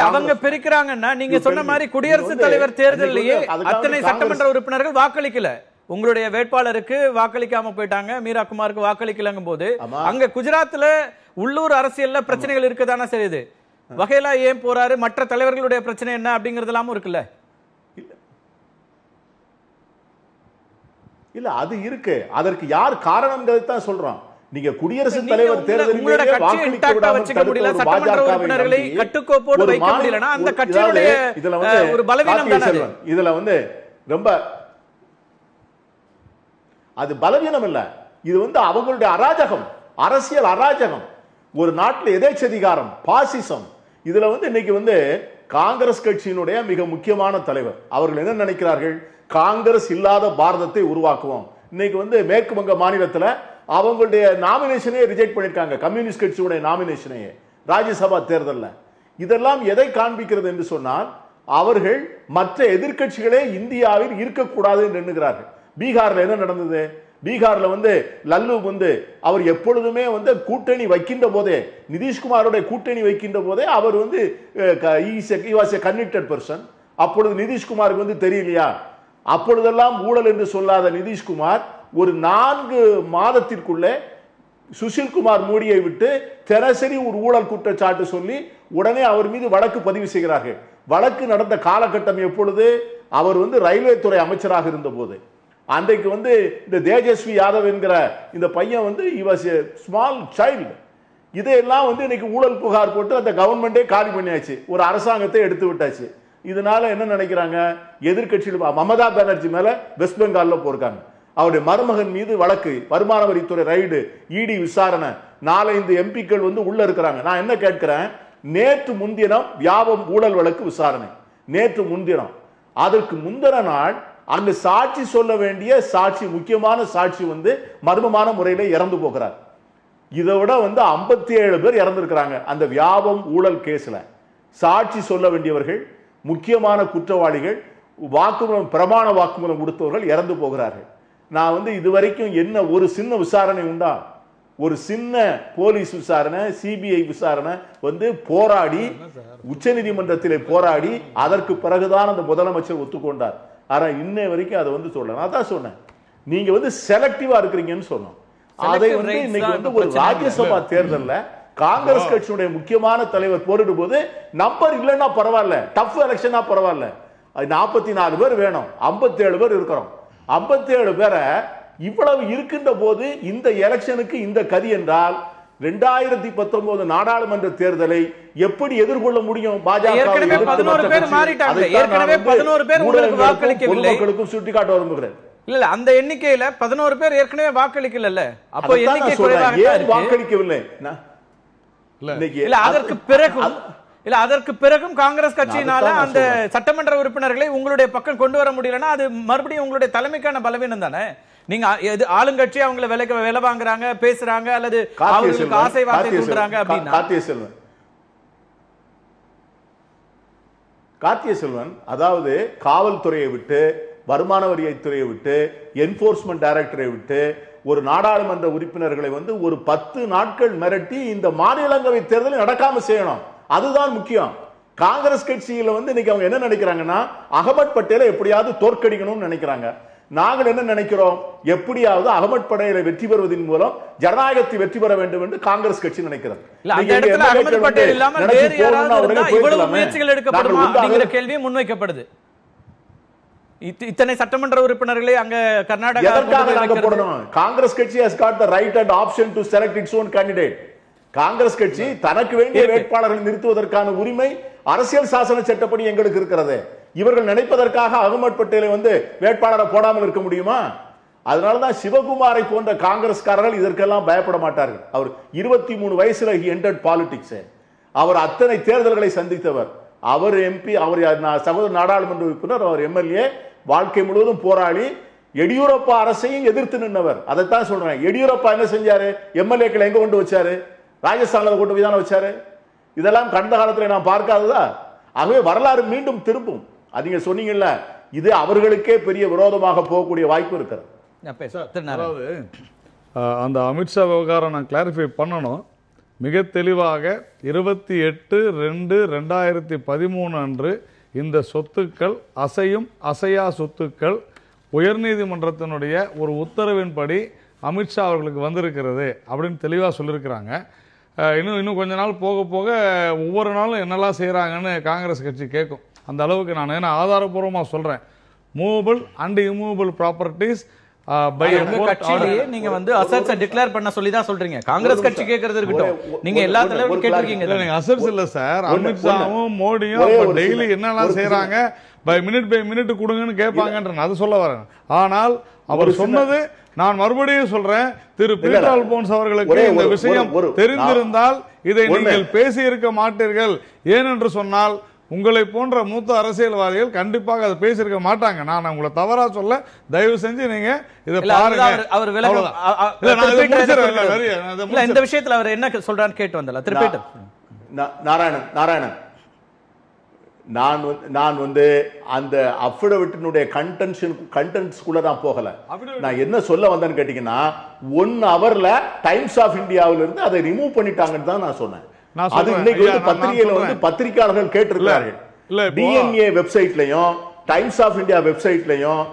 அவங்க பிரிக்கிறாங்கன்னா நீங்க சொன்ன மாதிரி குடியரசுத் தலைவர் தேர்தலிலேயே அத்தனை சட்டமன்ற உறுப்பினர்கள் வாக்களிக்கல. உங்களுடைய வேட்பாளருக்கு வாக்களிக்காம போயிட்டாங்க, மீரா குமாருக்கு வாக்களிக்கலங்கும் போது அங்க குஜராத்ல உள்ளூர் அரசியல்ல பிரச்சனைகள் இருக்கதானே செய்யுது. வகையிலா ஏன் போறாரு, மற்ற தலைவர்களுடைய பிரச்சனை என்ன அப்படிங்கறதெல்லாம் இருக்குல்ல. இல்ல அது இருக்கு, அதற்கு யார் காரணம் தான் சொல்றோம். நீங்க குடியரசுத் தலைவர் தேர்தலில் வாக்களிக்க விடாமல் தடுத்த ஒரு பாஜகவை கட்டுக்கோப்போடு வைக்க முடியலனா அந்த கட்சியுடைய ஒரு பலவீனம் தானே. இதுல வந்து ரொம்ப அது பலவீனம் இல்ல, இது வந்து அவங்களுடைய அராஜகம், அரசியல் அராஜகம், ஒரு நாட்டில் எதேச்சதிகாரம், பாசிசம். இதுல வந்து இன்னைக்கு வந்து காங்கிரஸ் கட்சியினுடைய மிக முக்கியமான தலைவர் அவர்கள் என்ன நினைக்கிறார்கள், காங்கிரஸ் இல்லாத பாரதத்தை உருவாக்குவோம். இன்னைக்கு வந்து மேற்கு வங்க மாநிலத்தில் அவங்களுடைய நாமினேஷனே ரிஜெக்ட் பண்ணிருக்காங்க, கம்யூனிஸ்ட் கட்சியுடைய நாமினேஷனையே ராஜ்யசபா தேர்தலில். இதெல்லாம் எதை காண்பிக்கிறது என்று சொன்னால் அவர்கள் மற்ற எதிர்க்கட்சிகளே இந்தியாவில் இருக்கக்கூடாது என்று எண்ணுகிறார்கள். பீகார்ல என்ன நடந்தது, பீகார்ல வந்து லல்லு வந்து அவர் எப்பொழுதுமே வந்து கூட்டணி வைக்கின்ற போதே, நிதிஷ்குமாரோட கூட்டணி வைக்கின்ற போதே அவர் வந்து கன்விக்டட் பர்சன். அப்பொழுது நிதிஷ்குமாருக்கு வந்து தெரியலையா, அப்பொழுதெல்லாம் ஊழல் என்று சொல்லாத நிதிஷ்குமார் ஒரு 4 மாதத்திற்குள்ளே சுஷில்குமார் மோடியை விட்டு தினசரி ஒரு ஊழல் குற்றச்சாட்டு சொல்லி உடனே அவர் மீது வழக்கு பதிவு செய்கிறார்கள். வழக்கு நடந்த காலகட்டம் எப்பொழுது, அவர் வந்து ரயில்வே துறை அமைச்சராக இருந்த போது. அன்றைக்கு வந்து இந்த தேஜஸ்வி யாதவ் என்கிற இந்த பையன் வந்து ஸ்மால் சைல்டு. இதையெல்லாம் வந்து இன்னைக்கு ஊழல் புகார் போட்டு அந்த கவர்மெண்டே காலி பண்ணியாச்சு, ஒரு அரசாங்கத்தை எடுத்து விட்டாச்சு. இதனால என்ன நினைக்கிறாங்க, எதிர்கட்சியில் மமதா பானர்ஜி மேல வெஸ்ட் பெங்கால்ல போறாங்க, அவருடைய மருமகன் மீது வழக்கு, வருமான வரித்துறை ரைடு, இடி விசாரணை, 4-5 எம்பிக்கள் வந்து உள்ள இருக்கிறாங்க. நான் என்ன கேட்கிறேன், நேற்று முன்தினம் வியாபம் ஊழல் வழக்கு விசாரணை, நேற்று முன்தினம். அதற்கு முந்தின நாள் அங்கு சாட்சி சொல்ல வேண்டிய சாட்சி, முக்கியமான சாட்சி வந்து மர்மமான முறையில இறந்து போகிறார். இதை விட வந்து 57 பேர் இறந்திருக்கிறாங்க அந்த வியாபம் ஊழல் கேஸ்ல. சாட்சி சொல்ல வேண்டியவர்கள், முக்கியமான குற்றவாளிகள், வாக்குமூலம் பிரமாண வாக்குமூலம் கொடுத்தவர்கள் இறந்து போகிறார்கள். நான் வந்து இதுவரைக்கும் என்ன ஒரு சின்ன விசாரணை உண்டா, ஒரு சின்ன போலீஸ் விசாரணை, சிபிஐ விசாரணை வந்து போராடி உச்ச நீதிமன்றத்திலே போராடி அதற்கு பிறகுதான் அந்த முதலமைச்சர் ஒத்துக்கொண்டார். ஆனா இன்ன வரைக்கும் அதை வந்து சொல்லலாம். அதான் சொன்னேன், நீங்க வந்து செலக்டிவா இருக்கிறீங்கன்னு சொன்னோம். அதை வந்து இன்னைக்கு வந்து ஒரு ராஜ்யசபா தேர்தல்ல காங்கிரஸ் கட்சியுடைய முக்கியமான தலைவர் போரிடும் போது நம்பர் இல்லைன்னா பரவாயில்ல, டஃப் எலெக்ஷனா பரவாயில்ல, 44 பேர் வேணும், 57 பேர் இருக்கிறோம். 57 பேரை இவ்வளவு இருக்கின்ற போது இந்த எலெக்ஷனுக்கு இந்த கதி என்றால் 2019 நாடாளுமன்ற தேர்தலை எப்படி எதிர்கொள்ள முடியும்? பாஜக சுட்டிக்காட்ட விரும்புகிறேன். இல்ல அந்த எண்ணிக்கையில 11 பேர் ஏற்கனவே வாக்களிக்கல. அப்போ எண்ணிக்கை வாக்களிக்கவில்லை. இல்ல அதற்கு பிறகும் காங்கிரஸ் கட்சியினால அந்த சட்டமன்ற உறுப்பினர்களை உங்களுடைய பக்கம் கொண்டு வர முடியலன்னா அது மறுபடியும் உங்களுடைய தலைமைக்கான பலவீனம் தானே. நீங்க ஆளுங்கட்சி அவங்களை வேலை வாங்குறாங்க, பேசுறாங்க, அல்லது அவங்களுக்கு ஆசை வார்த்தை தூண்டுறாங்க அப்படின்னா. கார்த்திய செல்வன் அதாவது காவல்துறையை விட்டு, வருமான வரித்துறையை விட்டு, என்போர்ஸ்மெண்ட் டைரக்டரை விட்டு ஒரு நாடாளுமன்ற உறுப்பினர்களை வந்து ஒரு 10 நாட்கள் மிரட்டி இந்த மாநிலங்களவை தேர்தலை நடக்காம செய்யணும். அதுதான் முக்கியம். காங்கிரஸ் கட்சியில வந்து இன்னைக்கு அவங்க என்ன நினைக்கிறாங்கன்னா, அகமது பட்டேலை எப்படியாவது தோற்கடிக்கணும்னு நினைக்கிறாங்க. நாங்கள் என்ன நினைக்கிறோம், எப்படியாவது அகமது பட்டேலை வெற்றி பெறுவதன் மூலம் ஜனநாயகத்தை வெற்றி பெற வேண்டும் என்று காங்கிரஸ் கட்சி நினைக்கிறது. கேள்வி முன்வைக்கப்படுது. இத்தனை சட்டமன்ற உறுப்பினர்களை அங்க கர்நாடகா போடணும். காங்கிரஸ் கட்சி has got the right and option to select its own candidate. Congress கட்சி தனக்கு வேண்டிய வேட்பாளர்களை நிறுத்துவதற்கான உரிமை அரசியல் சாசன சட்டப்படி எங்களுக்கு இருக்கிறது. இவர்கள் நினைப்பதற்காக அகமது பட்டேலை வந்து வேட்பாளரை போடாமல் இருக்க முடியுமா? அதனாலதான் சிவகுமாரை போன்ற காங்கிரஸ்காரர்கள் இதற்கெல்லாம் பயப்பட மாட்டார்கள். அவர் 23 வயசுல he entered politics. அவர் அத்தனை தேர்தல்களை சந்தித்தவர். அவர் எம்பி, அவர் சகோதர நாடாளுமன்ற உறுப்பினர், அவர் எம்எல்ஏ, வாழ்க்கை முழுவதும் போராளி, எடியூரப்பா அரசையும் எதிர்த்து நின்றவர். அதைத்தான் சொல்றேன். எடியூரப்பா என்ன செஞ்சாரு, எம்எல்ஏக்களை எங்க கொண்டு வச்சாரு, ராஜஸ்தான்ல கொண்டு போய் தானே வச்சாரு. இதெல்லாம் கடந்த காலத்துல நான் பார்க்காததா? ஆகவே வரலாறு மீண்டும் திரும்பும். நீங்க சொன்னீங்கல்ல, இது அவர்களுக்கே பெரிய விரோதமாக போகக்கூடிய வாய்ப்பு இருக்கிறது. அதாவது அந்த அமித்ஷா விவகாரம் நான் கிளாரிஃபை பண்ணணும். மிக தெளிவாக 28/2/2013 அன்று இந்த சொத்துக்கள் அசையும் அசையா சொத்துக்கள் உயர்நீதிமன்றத்தினுடைய ஒரு உத்தரவின்படி அமித்ஷா அவர்களுக்கு வந்திருக்கிறது அப்படின்னு தெளிவாக சொல்லியிருக்கிறாங்க. இன்னும் கொஞ்ச நாள் போக போக ஒவ்வொரு நாளும் என்னெல்லாம் செய்கிறாங்கன்னு காங்கிரஸ் கட்சி கேட்கும். அந்த அளவுக்கு நான் என்ன ஆதாரபூர்வமாக சொல்கிறேன். மூவபிள் அண்ட் இம்மூவபிள் ப்ராப்பர்ட்டிஸ் கட்சியிலேயே நீங்க வந்து அசட்ஸை டிக்ளேர் பண்ண சொல்லி தான் சொல்றீங்க. காங்கிரஸ் கட்சி கேக்குறது இருக்கட்டும், நீங்க எல்லா தலைவரும் கேட்டிருக்கீங்க. அசட்ஸ் இல்ல சார், அமித்ஷாவும் மோடியும் டெய்லி என்னெல்லாம் செய்யறாங்க, பை மினிட் கொடுங்கன்னு கேட்பாங்கன்ற அது சொல்ல வரேன். ஆனால் அவர் சொன்னது, நான் மறுபடியும் சொல்றேன், திரு பீட்டர் அல்போன்ஸ் அவர்களுக்கு இந்த விஷயம் தெரிந்திருந்தால் இதை நீங்கள் பேசி இருக்க மாட்டீர்கள். ஏனென்று சொன்னால் உங்களை போன்ற மூத்த அரசியல்வாதிகள் கண்டிப்பாக அதை பேசியிருக்க மாட்டாங்க. நான் உங்களை தவறா சொல்ல, தயவு செஞ்சு நீங்க இதை பாருங்க. இந்த விஷயத்துல அவர் என்ன சொல்றான்னு கேட்டு வந்தல திருப்பி. நாராயணன், நான் வந்து அந்த அஃபிடவிட்டினுடைய கண்டென்ட்ஸ்குள்ள நான் போகல. நான் என்ன சொல்ல வந்தேன்னு கேட்டீங்கன்னா, 1 ஹவர்ல டைம்ஸ் ஆஃப் இந்தியாவில இருந்து அதை ரிமூவ் பண்ணிட்டாங்கன்னு தான் நான் சொன்னேன். அது இன்னைக்கு வந்து பத்திரிகையில வந்து பத்திரிகையாளர்கள் கேட்டிருக்கிறார்கள். டிஎன்ஏ வெப்சைட்லயும் டைம்ஸ் ஆஃப் இந்தியா வெப்சைட்லயும்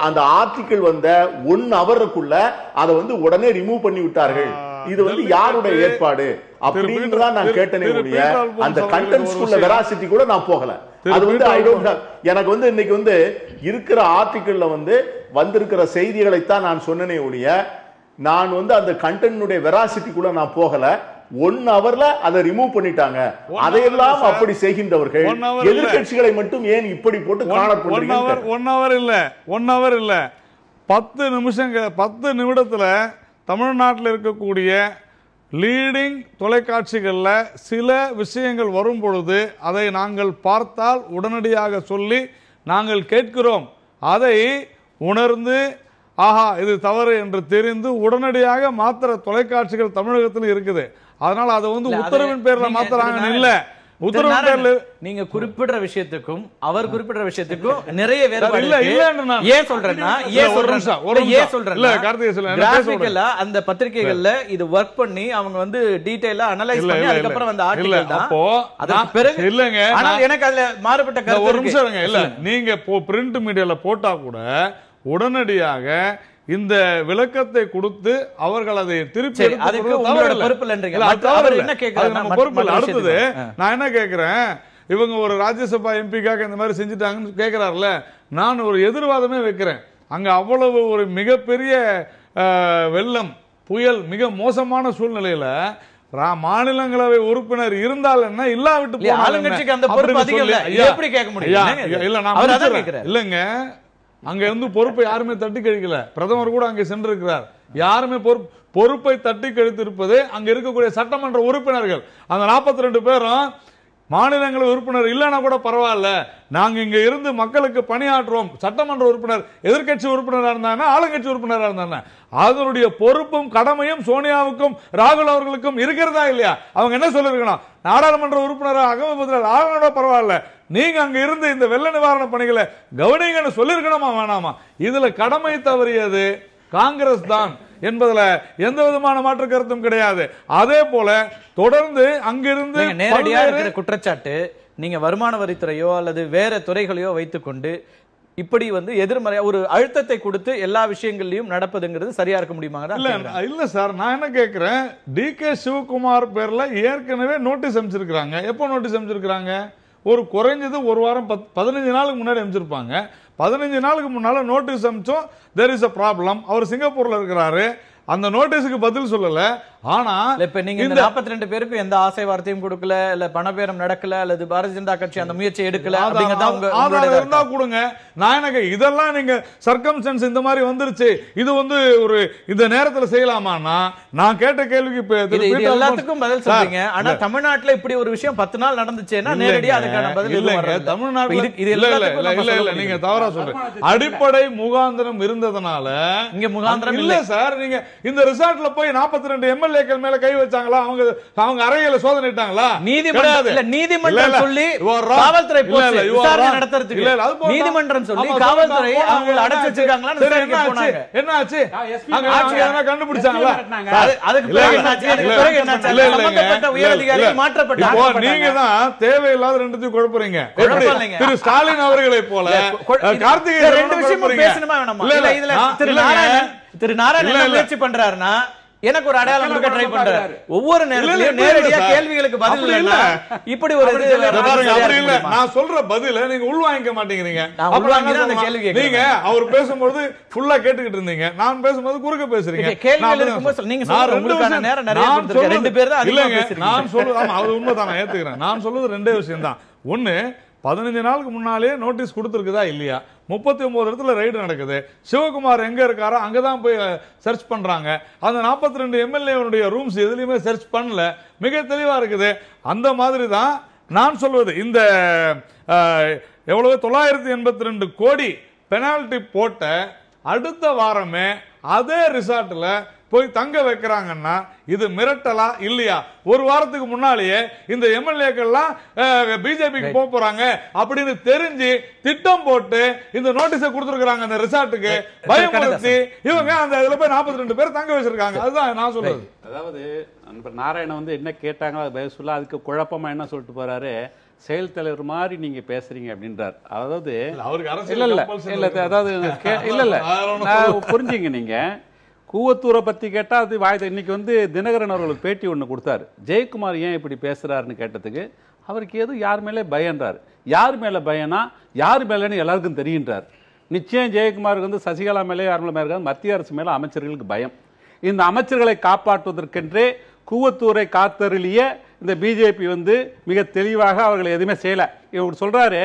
அந்த ஆர்டிகிள் வந்த 1 ஹவருக்குள்ள அதை வந்து உடனே ரிமூவ் பண்ணி விட்டார்கள். இது வந்து யாருடைய ஏற்பாடு அப்படின்னு தான் நான் கேட்டனே ஒழிய அந்த கண்டென்ட்ஸ்குள்ள வெராசிட்டி கூட நான் போகல. அது வந்து ஐ டோன்ட் ஹேவ். எனக்கு வந்து இன்னைக்கு வந்து இருக்கிற ஆர்டிகிள்ல வந்து வந்திருக்கிற செய்திகளை தான் நான் சொன்னனே ஒழிய நான் வந்து அந்த கண்டென்ட்னுடைய வெராசிட்டிக்குள்ள நான் போகல. 1 ஹவர்ல அதை ரிமூவ் பண்ணிட்டாங்க. அதையெல்லாம் அப்படி செய்கின்றவர்கள் எதிர்கட்சிகளை மட்டும் ஏன் இப்படி போட்டு காணப்படுகிறார்கள்? 1 ஹவர் இல்ல 10 நிமிடத்துல தமிழ்நாட்டில் இருக்கக்கூடிய லீடிங் தொலைக்காட்சிகள்ல சில விஷயங்கள் வரும் பொழுது அதை நாங்கள் பார்த்தால் உடனடியாக சொல்லி நாங்கள் கேட்கிறோம். அதை உணர்ந்து ஆஹா இது தவறு என்று தெரிந்து உடனடியாக மாத்திர தொலைக்காட்சிகள் தமிழகத்தில் இருக்குது. அதனால அதை வந்து உத்தரவின் பேர்ல மாத்துறாங்கன்னு இல்ல. நீங்க குறிப்பிடுற விஷயத்துக்கும் அவர் குறிப்பிடுற விஷயத்துக்கும் நிறைய வேறுபாடு இல்ல. ஏன் சொல்றேன்னா அந்த பத்திரிகைகள்ல இது ஒர்க் பண்ணி அவங்க வந்து டீடைலா அனலைஸ் பண்ணி அதுக்கப்புறம் அந்த ஆர்டிகல் தான். அதுக்கு பிறகு இல்லங்க, ஆனா எனக்கு அதுல மாறுபட்ட கருத்து. ஒரு நிமிஷம் இல்ல, நீங்க பிரிண்ட் மீடியால போட்டா கூட உடனடியாக இந்த விளக்கத்தை கொடுத்து அவர்கள் அதை திருப்பி அடுத்தது நான் என்ன கேட்கிறேன், இவங்க ஒரு ராஜ்யசபா எம்பிக்காக இந்த மாதிரி செஞ்சுட்டாங்கன்னு கேட்கிறாருல, நான் ஒரு எதிர்வாதமே வைக்கிறேன். அங்க அவ்வளவு ஒரு மிகப்பெரிய வெள்ளம் புயல் மிக மோசமான சூழ்நிலையில மாநிலங்களவை உறுப்பினர் இருந்தால் என்ன, இல்லாவிட்டு ஆளுங்கட்சிக்கு அந்த பொறுப்பு அதிகம் இல்ல, எப்படி கேட்க முடியும்? இல்ல நான் இல்லங்க, அங்க இருந்து பொறுப்பை யாருமே தட்டி கழிக்கல. பிரதமர் கூட அங்கே சென்றிருக்கிறார். யாருமே பொறுப்பை தட்டி கழித்திருப்பது அங்க இருக்கக்கூடிய சட்டமன்ற உறுப்பினர்கள். அந்த 42 பேரும் மாநிலங்களவை உறுப்பினர் இல்லைன்னா கூட பரவாயில்ல, நாங்க இங்க இருந்து மக்களுக்கு பணியாற்றுவோம். சட்டமன்ற உறுப்பினர் எதிர்கட்சி உறுப்பினராக இருந்தாங்க, ஆளுங்கட்சி உறுப்பினராக இருந்தாங்க. அதனுடைய பொறுப்பும் கடமையும் சோனியாவுக்கும் ராகுல் அவர்களுக்கும் இருக்கிறதா இல்லையா? அவங்க என்ன சொல்லிருக்கணும், நாடாளுமன்ற உறுப்பினராக அகமது பரவாயில்ல, நீங்க அங்க இருந்து இந்த வெள்ள நிவாரண பணிகளை கவனிங்கன்னு சொல்லிருக்கணுமா வேணாமா? இதுல கடமை தவறியது காங்கிரஸ் தான் என்பதுல எந்த விதமான மாற்று கருத்தும் கிடையாது. அதே போல தொடர்ந்து அங்கிருந்து நேரடியாக இருக்கிற குற்றச்சாட்டு, நீங்க வருமான வரித்துறையோ அல்லது வேற துறைகளையோ வைத்துக்கொண்டு இப்படி வந்து எதிர்மறையா ஒரு அழுத்தத்தை கொடுத்து எல்லா விஷயங்களையும் நடப்பதுங்கிறது சரியா இருக்க முடியுமா? இல்ல சார், நான் என்ன கேட்கிறேன், டி.கே. சிவகுமார் பேர்ல ஏற்கனவே நோட்டீஸ் அமைச்சிருக்காங்க. எப்போ நோட்டீஸ் அமைச்சிருக்காங்க? ஒரு குறைஞ்சது ஒரு வாரம் 15 நாளுக்கு முன்னாடி அமைச்சிருப்பாங்க. 15 நாளுக்கு முன்னால நோட்டீஸ் அமைச்சோம், there is a problem. அவர் சிங்கப்பூர்ல இருக்கிறாரு, அந்த நோட்டீஸுக்கு பதில் சொல்லல. ஆனா இப்ப நீங்க இந்த 42 பேருக்கு எந்த ஆசை வார்த்தையும் கொடுக்கல, இல்ல பணபேரம் நடக்கல, அல்லது பாரதிய ஜனதா கட்சி அந்த முயற்சி எடுக்கல இருந்தா கொடுங்க. நான் எனக்கு இதெல்லாம் நீங்க சர்க்கம்ஸ்டன்ஸ் இந்த மாதிரி வந்துருச்சு, இது வந்து ஒரு இந்த நேரத்துல செய்யலாமான்னா நான் கேட்ட கேள்விக்கு எல்லாத்துக்கும் பதில் சொல்றீங்க. ஆனா தமிழ்நாட்டுல இப்படி ஒரு விஷயம் 10 நாள் நடந்துச்சுன்னா நேரடியா அதுக்கான பதில் இல்லைங்க. தமிழ்நாட்டுல இல்ல, நீங்க தவறா சொல்றீங்க. அடிப்படை முகாந்திரம் இருந்ததுனால இங்க முகாந்திரம் இல்ல சார். நீங்க இந்த ரிசார்ட்ல போய் 42 எம்எல்ஏக்கள் மேல கை வச்சாங்களா? அவங்க அறையில சோதனை இட்டாங்களா? நீதிமன்றம் சொல்லி காவல்துறை விசாரணை நடத்துறதுக்கு நீதிமன்றம் சொல்லி காவல்துறை அவங்க அடைச்சு வச்சிருக்காங்களா? என்ன ஆச்சு? அங்க கண்டுபிடிச்சாங்களா? அதுக்கு பிறகு என்னாச்சு? சம்பந்தப்பட்ட உயர் அதிகாரிகள் மாற்றப்பட்டாங்க. நீங்க தான் தேவையில்லாத ரெண்டுத்தையும் குழப்புறீங்க. திரு ஸ்டாலின் அவர்களை போல கார்த்திகை 2 விஷயம் பேசணுமா வேணாமா? இல்ல இதுல திரு நாராயணன் முயற்சி பண்றாருன்னா எனக்கு ஒரு அடையாளம் கொடுக்க ட்ரை பண்றாரு. ஒவ்வொரு நேரத்திலும் நேரடியா கேள்விகளுக்கு பதில் இல்லைன்னா இப்படி ஒரு இல்ல. நான் சொல்ற பதில நீங்க உள்வாங்கிக்க மாட்டேங்கிறீங்க. நீங்க அவர் பேசும்போது ஃபுல்லா கேட்டுக்கிட்டு இருந்தீங்க, நான் பேசும்போது குறுக்க பேசுறீங்க. நான் சொல்றது அது உண்மைதான், நான் ஏத்துக்கிறேன். நான் சொல்றது ரெண்டே விஷயம் தான். ஒண்ணு, 15 நாளுக்கு முன்னாலே நோட்டீஸ் கொடுத்துருக்குதா இல்லையா? 39 இடத்துல ரைடு நடக்குது. சிவகுமார் எங்க இருக்காரோ அங்கதான் போய் சர்ச் பண்றாங்க. அந்த 42 எம்எல்ஏ ரூம்ஸ் எதுலயுமே சர்ச் பண்ணல, மிக தெளிவா இருக்குது. அந்த மாதிரி தான் நான் சொல்வது. இந்த எவ்வளவு 982 கோடி பெனால்டி போட்ட அடுத்த வாரமே அதே ரிசார்ட்ல போய் தங்க வைக்கிறாங்கன்னா இது மிரட்டலா இல்லையா? ஒரு வாரத்துக்கு முன்னாலேயே இந்த எம்எல்ஏக்கள்லாம் பிஜேபிக்கு போக போறாங்க அப்படின்னு தெரிஞ்சு திட்டம் போட்டு இந்த நோட்டீஸை கொடுத்துருக்காங்க அந்த ரிசார்ட்டுக்கு, பயமுறுத்தி இவங்க அந்த இதுல போய் 42 பேர் தங்க வச்சிருக்காங்க. அதுதான் நான் சொல்றது. அதாவது நண்பர் நாராயணன் வந்து என்ன கேட்டாங்களோ அது பதில் சொல்ல, அதுக்கு குழப்பமா என்ன சொல்லிட்டு போறாரு, செயல் தலைவர் மாதிரி நீங்க பேசுறீங்க அப்படின்றார். அதாவது புரிஞ்சுங்க, நீங்க கூவத்தூரை பத்தி கேட்டா அது இன்னைக்கு வந்து தினகரன் அவர்களுக்கு பேட்டி ஒண்ணு கொடுத்தாரு. ஜெயக்குமார் ஏன் இப்படி பேசுறாருன்னு கேட்டதுக்கு அவருக்கு எது யார் மேலே பயன்றார். யார் மேல பயனா யார் மேலன்னு எல்லாருக்கும் தெரியுன்றார். நிச்சயம் ஜெயக்குமாருக்கு வந்து சசிகலா மேலே யார் மேலே இருக்காது, மத்திய அரசு மேல அமைச்சர்களுக்கு பயம். இந்த அமைச்சர்களை காப்பாற்றுவதற்கென்றே கூவத்தூரை காத்தருளிய இந்த பிஜேபி வந்து மிக தெளிவாக அவர்கள் எதுவுமே செய்யல. இவர் சொல்றாரு,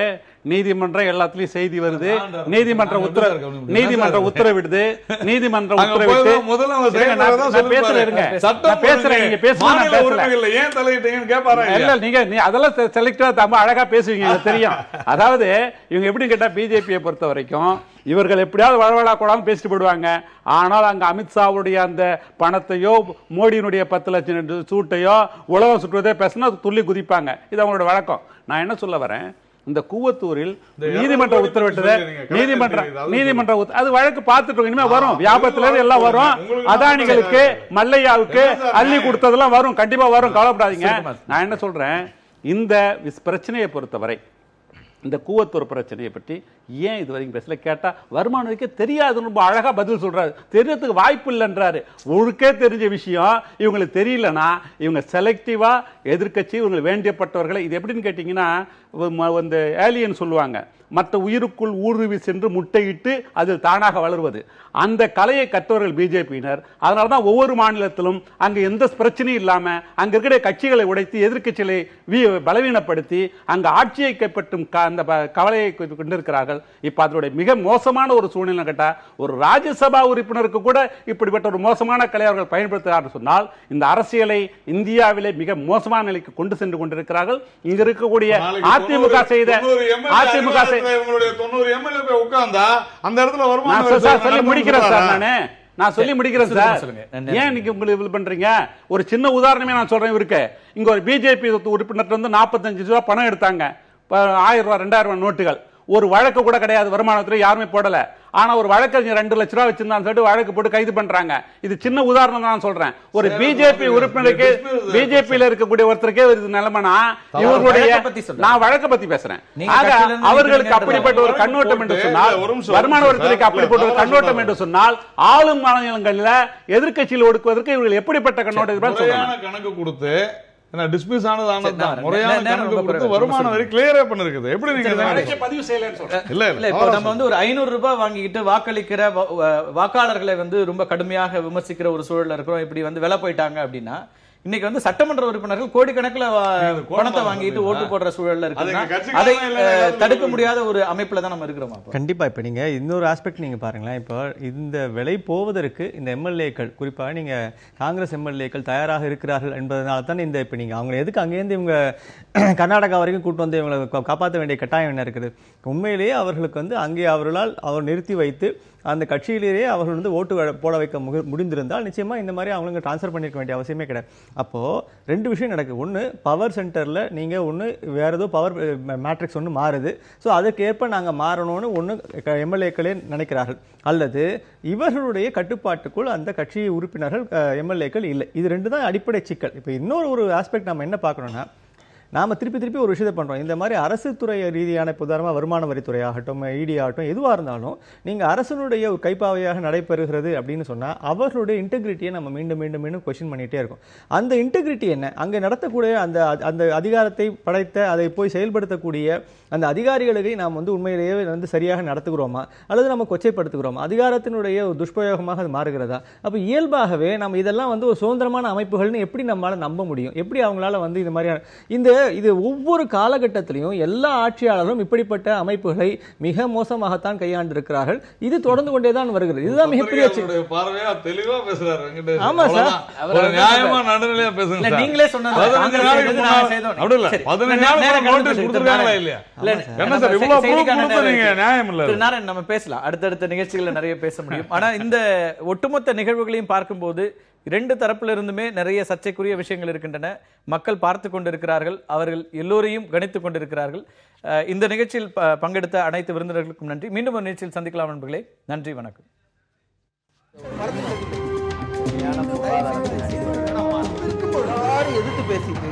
நீதிமன்றம் எல்லாத்துலயும் செய்தி வருது, நீதிமன்றம் உத்தரவிடுது, நீதிமன்றம் உத்தரவிட்டு அதெல்லாம் செலக்டா அழகா பேசுவீங்க தெரியும். அதாவது இவங்க எப்படி கேட்டா பிஜேபியை பொறுத்த வரைக்கும் இவர்கள் எப்படியாவது வளவளா கூடாது பேசிட்டு போடுவாங்க. ஆனால் அங்க அமித்ஷாவுடைய அந்த பணத்தையோ மோடியினுடைய 10 லட்சம் சூட்டையோ உலகம் சுற்றுவதே பேசினா துள்ளி குதிப்பாங்க. இது அவங்களோட வழக்கம். நான் என்ன சொல்ல வரேன், இந்த கூவத்தூரில் நீதிமன்றம் உத்தரவிட்டது, நீதிமன்ற அது வழக்கு பார்த்துட்டு இனிமே வரும், வியாபத்துல இருந்து எல்லாம் வரும். அதானிகளுக்கு மல்லையாவுக்கு அள்ளி கொடுத்ததெல்லாம் வரும், கண்டிப்பா வரும், கவலைப்படாதீங்க. நான் என்ன சொல்றேன், இந்த பிரச்சனையை பொறுத்தவரை இந்த கூவத்தூர் பிரச்சனையை பற்றி ஏன் இது வரைக்கும் பேசல கேட்டா வருமான வரிக்கே தெரியாது, ரொம்ப அழகா பதில் சொல்றாரு. தெரியறதுக்கு வாய்ப்பு இல்லைன்றாரு. உங்களுக்கே தெரிஞ்ச விஷயம் இவங்களுக்கு தெரியலனா இவங்க செலக்டிவா எதிர்க்கட்சி இவங்களுக்கு வேண்டியப்பட்டவர்களை, இது எப்படின்னு கேட்டீங்கன்னா இந்த ஏலியன் சொல்லுவாங்க, மற்ற உயிருக்குள் ஊடுருவி சென்று முட்டையிட்டு அதில் தானாக வளர்வது. அந்த கலையை கற்றவர்கள் பிஜேபியினர். அதனாலதான் ஒவ்வொரு மாநிலத்திலும் அங்க எந்த பிரச்சனையும் இல்லாம அங்க இருக்கிற கட்சிகளை உடைத்து எதிர்கட்சிகளை பலவீனப்படுத்தி அங்க ஆட்சியை கைப்பற்றும் அந்த கவலையை கொண்டிருக்கிறார்கள். இப்ப அதனுடைய மிக மோசமான ஒரு சூழ்நிலை கேட்டா ஒரு ராஜ்யசபா உறுப்பினருக்கு கூட இப்படிப்பட்ட ஒரு மோசமான கலை அவர்கள் பயன்படுத்துகிறார்கள் சொன்னால் இந்த அரசியலை இந்தியாவிலே மிக மோசமான நிலைக்கு கொண்டு சென்று கொண்டிருக்கிறார்கள். இங்க இருக்கக்கூடிய அதிமுக செய்த நான் சொல்லி முடிக்கிறேன் சார். ஏன் நீங்க உங்களுக்கு பண்றீங்க? ஒரு சின்ன உதாரணமே நான் சொல்றேன். இருக்கு இங்க ஒரு பிஜேபி உறுப்பினர் வந்து 45 ரூபாய் பணம் எடுத்தாங்க, 1000 ரூபாய் 2000 ரூபாய் நோட்டுகள். ஒரு வழக்கு கூட கிடையாது, வருமானத்துல யாருமே போடல. ஆனா ஒரு வழக்கறிஞர் 2 லட்சம் ரூபாய் வச்சிருந்தான்னு சொல்லிட்டு வழக்கு போட்டு கைது பண்றாங்க. இது சின்ன உதாரணம் தான் சொல்றேன். ஒரு பிஜேபி உறுப்பினருக்கு, பிஜேபியில இருக்கக்கூடிய ஒருத்தருக்கே ஒரு நிலைமைனா இவர்களுடைய, நான் வழக்க பத்தி பேசுறேன். ஆக அவர்களுக்கு அப்படிப்பட்ட ஒரு கண்ணோட்டம் என்று சொன்னால், வருமான வரித்துறைக்கு அப்படிப்பட்ட ஒரு கண்ணோட்டம் என்று சொன்னால், ஆளும் மாநிலங்களில் எதிர்க்கட்சியில் ஒடுக்குவதற்கு இவர்கள் எப்படிப்பட்ட கண்ணோட்டம் கணக்கு கொடுத்து டிஸ்மிஸ் முறையான கணக்கு கொடுத்து வருமான வரி கிளியரா பண்ணிருக்குது. எப்படி நீங்க பதிவு செய்யலன்னு சொல்றேன். இல்ல இப்போ நம்ம வந்து ஒரு 500 ரூபாய் வாங்கிட்டு வாக்களிக்கிற வாக்காளர்களை வந்து ரொம்ப கடுமையாக விமர்சிக்கிற ஒரு சூழல்ல இருக்கிறோம். இப்படி வந்து விலை போயிட்டாங்க அப்படின்னா இன்னைக்கு வந்து சட்டமன்ற உறுப்பினர்கள் கோடிக்கணக்கில் பணத்தை வாங்கிட்டு ஓட்டு போடுற சூழல்ல இருக்கு. அதை தடுக்க முடியாத ஒரு அமைப்புல தான் நம்ம இருக்கிறோம். கண்டிப்பா. இப்ப நீங்க இன்னொரு ஆஸ்பெக்ட் நீங்க பாருங்களேன். இப்போ இந்த விலை போவதற்கு இந்த எம்எல்ஏக்கள், குறிப்பாக நீங்க காங்கிரஸ் எம்எல்ஏக்கள் தயாராக இருக்கிறார்கள் என்பதனால தான் இந்த இப்ப நீங்க அவங்க எதுக்கு அங்கேருந்து இவங்க கர்நாடகா வரைக்கும் கூட்டு வந்து இவங்களை காப்பாற்ற வேண்டிய கட்டாயம் என்ன இருக்குது? உண்மையிலேயே அவர்களுக்கு வந்து அங்கே அவர்களால் அவர் நிறுத்தி வைத்து அந்த கட்சியிலேயே அவர்கள் வந்து ஓட்டு போட வைக்க முடிந்திருந்தால் நிச்சயமா இந்த மாதிரி அவங்களுக்கு டிரான்ஸ்ஃபர் பண்ணிருக்க வேண்டிய அவசியமே கிடையாது. அப்போ 2 விஷயம் நடக்குது. ஒன்று, பவர் சென்டர்ல நீங்க ஒன்று வேற ஏதோ பவர் மேட்ரிக்ஸ் ஒன்று மாறுது. ஸோ அதுக்கு ஏற்ப நாங்கள் மாறணும்னு ஒன்று எம்எல்ஏக்களே நினைக்கிறார்கள், அல்லது இவர்களுடைய கட்டுப்பாட்டுக்குள் அந்த கட்சி உறுப்பினர்கள் எம்எல்ஏக்கள் இல்லை. இது 2 தான் அடிப்படை சிக்கல். இப்போ இன்னொரு ஒரு ஆஸ்பெக்ட் நம்ம என்ன பார்க்கணும்னா, நாம திருப்பி ஒரு விஷயத்தை பண்றோம். இந்த மாதிரி அரசு துறை ரீதியான உதாரணமா வருமான வரித்துறை ஆகட்டும், இடி ஆகட்டும், எதுவா இருந்தாலும் நீங்க அரசனுடைய ஒரு கைப்பாவையாக நடைபெறுகிறது அப்படின்னு சொன்னா அவர்களுடைய இன்டெகிரிட்டியை நம்ம மீண்டும் கொஸ்டின் பண்ணிட்டே இருக்கோம். அந்த இன்டெகிரிட்டி என்ன, அங்க நடத்தக்கூடிய அந்த அதிகாரத்தை படைத்த அதை போய் செயல்படுத்தக்கூடிய அந்த அதிகாரிகளுக்கு நாம் உண்மையிலேயே சரியாக நடத்துகிறோமா அல்லது நம்ம கொச்சைப்படுத்துகிறோமா, அதிகாரத்தினுடைய ஒரு துஷ்பிரயோகமாக அது மாறுகிறதா? அப்ப இயல்பாகவே நம்ம இதெல்லாம் ஒரு சுதந்திரமான அமைப்புகள்னு எப்படி நம்மளால நம்ப முடியும்? எப்படி அவங்களால இது மாதிரியான இது ஒவ்வொரு காலகட்டத்திலையும் எல்லா ஆட்சியாளர்களும் இப்படிப்பட்ட அமைப்புகளை மிக மோசமாகத்தான் கையாண்டு இருக்கிறார்கள். இது தொடர்ந்து கொண்டேதான் வருகிறது. இதுதான் மிகப்பெரிய பார்வையா தெளிவா பேசுறாரு வெங்கடேஷ். ஆமா சார், ஒரு நியாயமா நடுநிலையா பேசுங்க சார். நீங்களே சொன்னது 15 நாளைக்கு அப்படி இல்ல 15 நாளைக்கு நோட்டீஸ் கொடுத்திருக்காங்களா இல்லையா? என்ன சார் இவ்வளவு ப்ரூஃப் கொடுத்தீங்க? நியாயம் இல்ல. நாராயண், நம்ம பேசலாம், அடுத்தடுத்த நிகழ்ச்சிகளை நிறைய பேச முடியும். ஆனா இந்த ஒட்டுமொத்த நிகழ்வுகளையும் பார்க்கும்போது இரண்டு தரப்பில் இருந்துமே நிறைய சர்ச்சைக்குரிய விஷயங்கள் இருக்கின்றன. மக்கள் பார்த்து கொண்டிருக்கிறார்கள், அவர்கள் எல்லோரையும் கணித்துக் கொண்டிருக்கிறார்கள். இந்த நிகழ்ச்சியில் பங்கெடுத்த அனைத்து விருந்தினர்களுக்கும் நன்றி. மீண்டும் ஒரு நிகழ்ச்சியில் சந்திக்கலாம் நண்பர்களே. நன்றி, வணக்கம். எதிர்த்து பேசிட்டு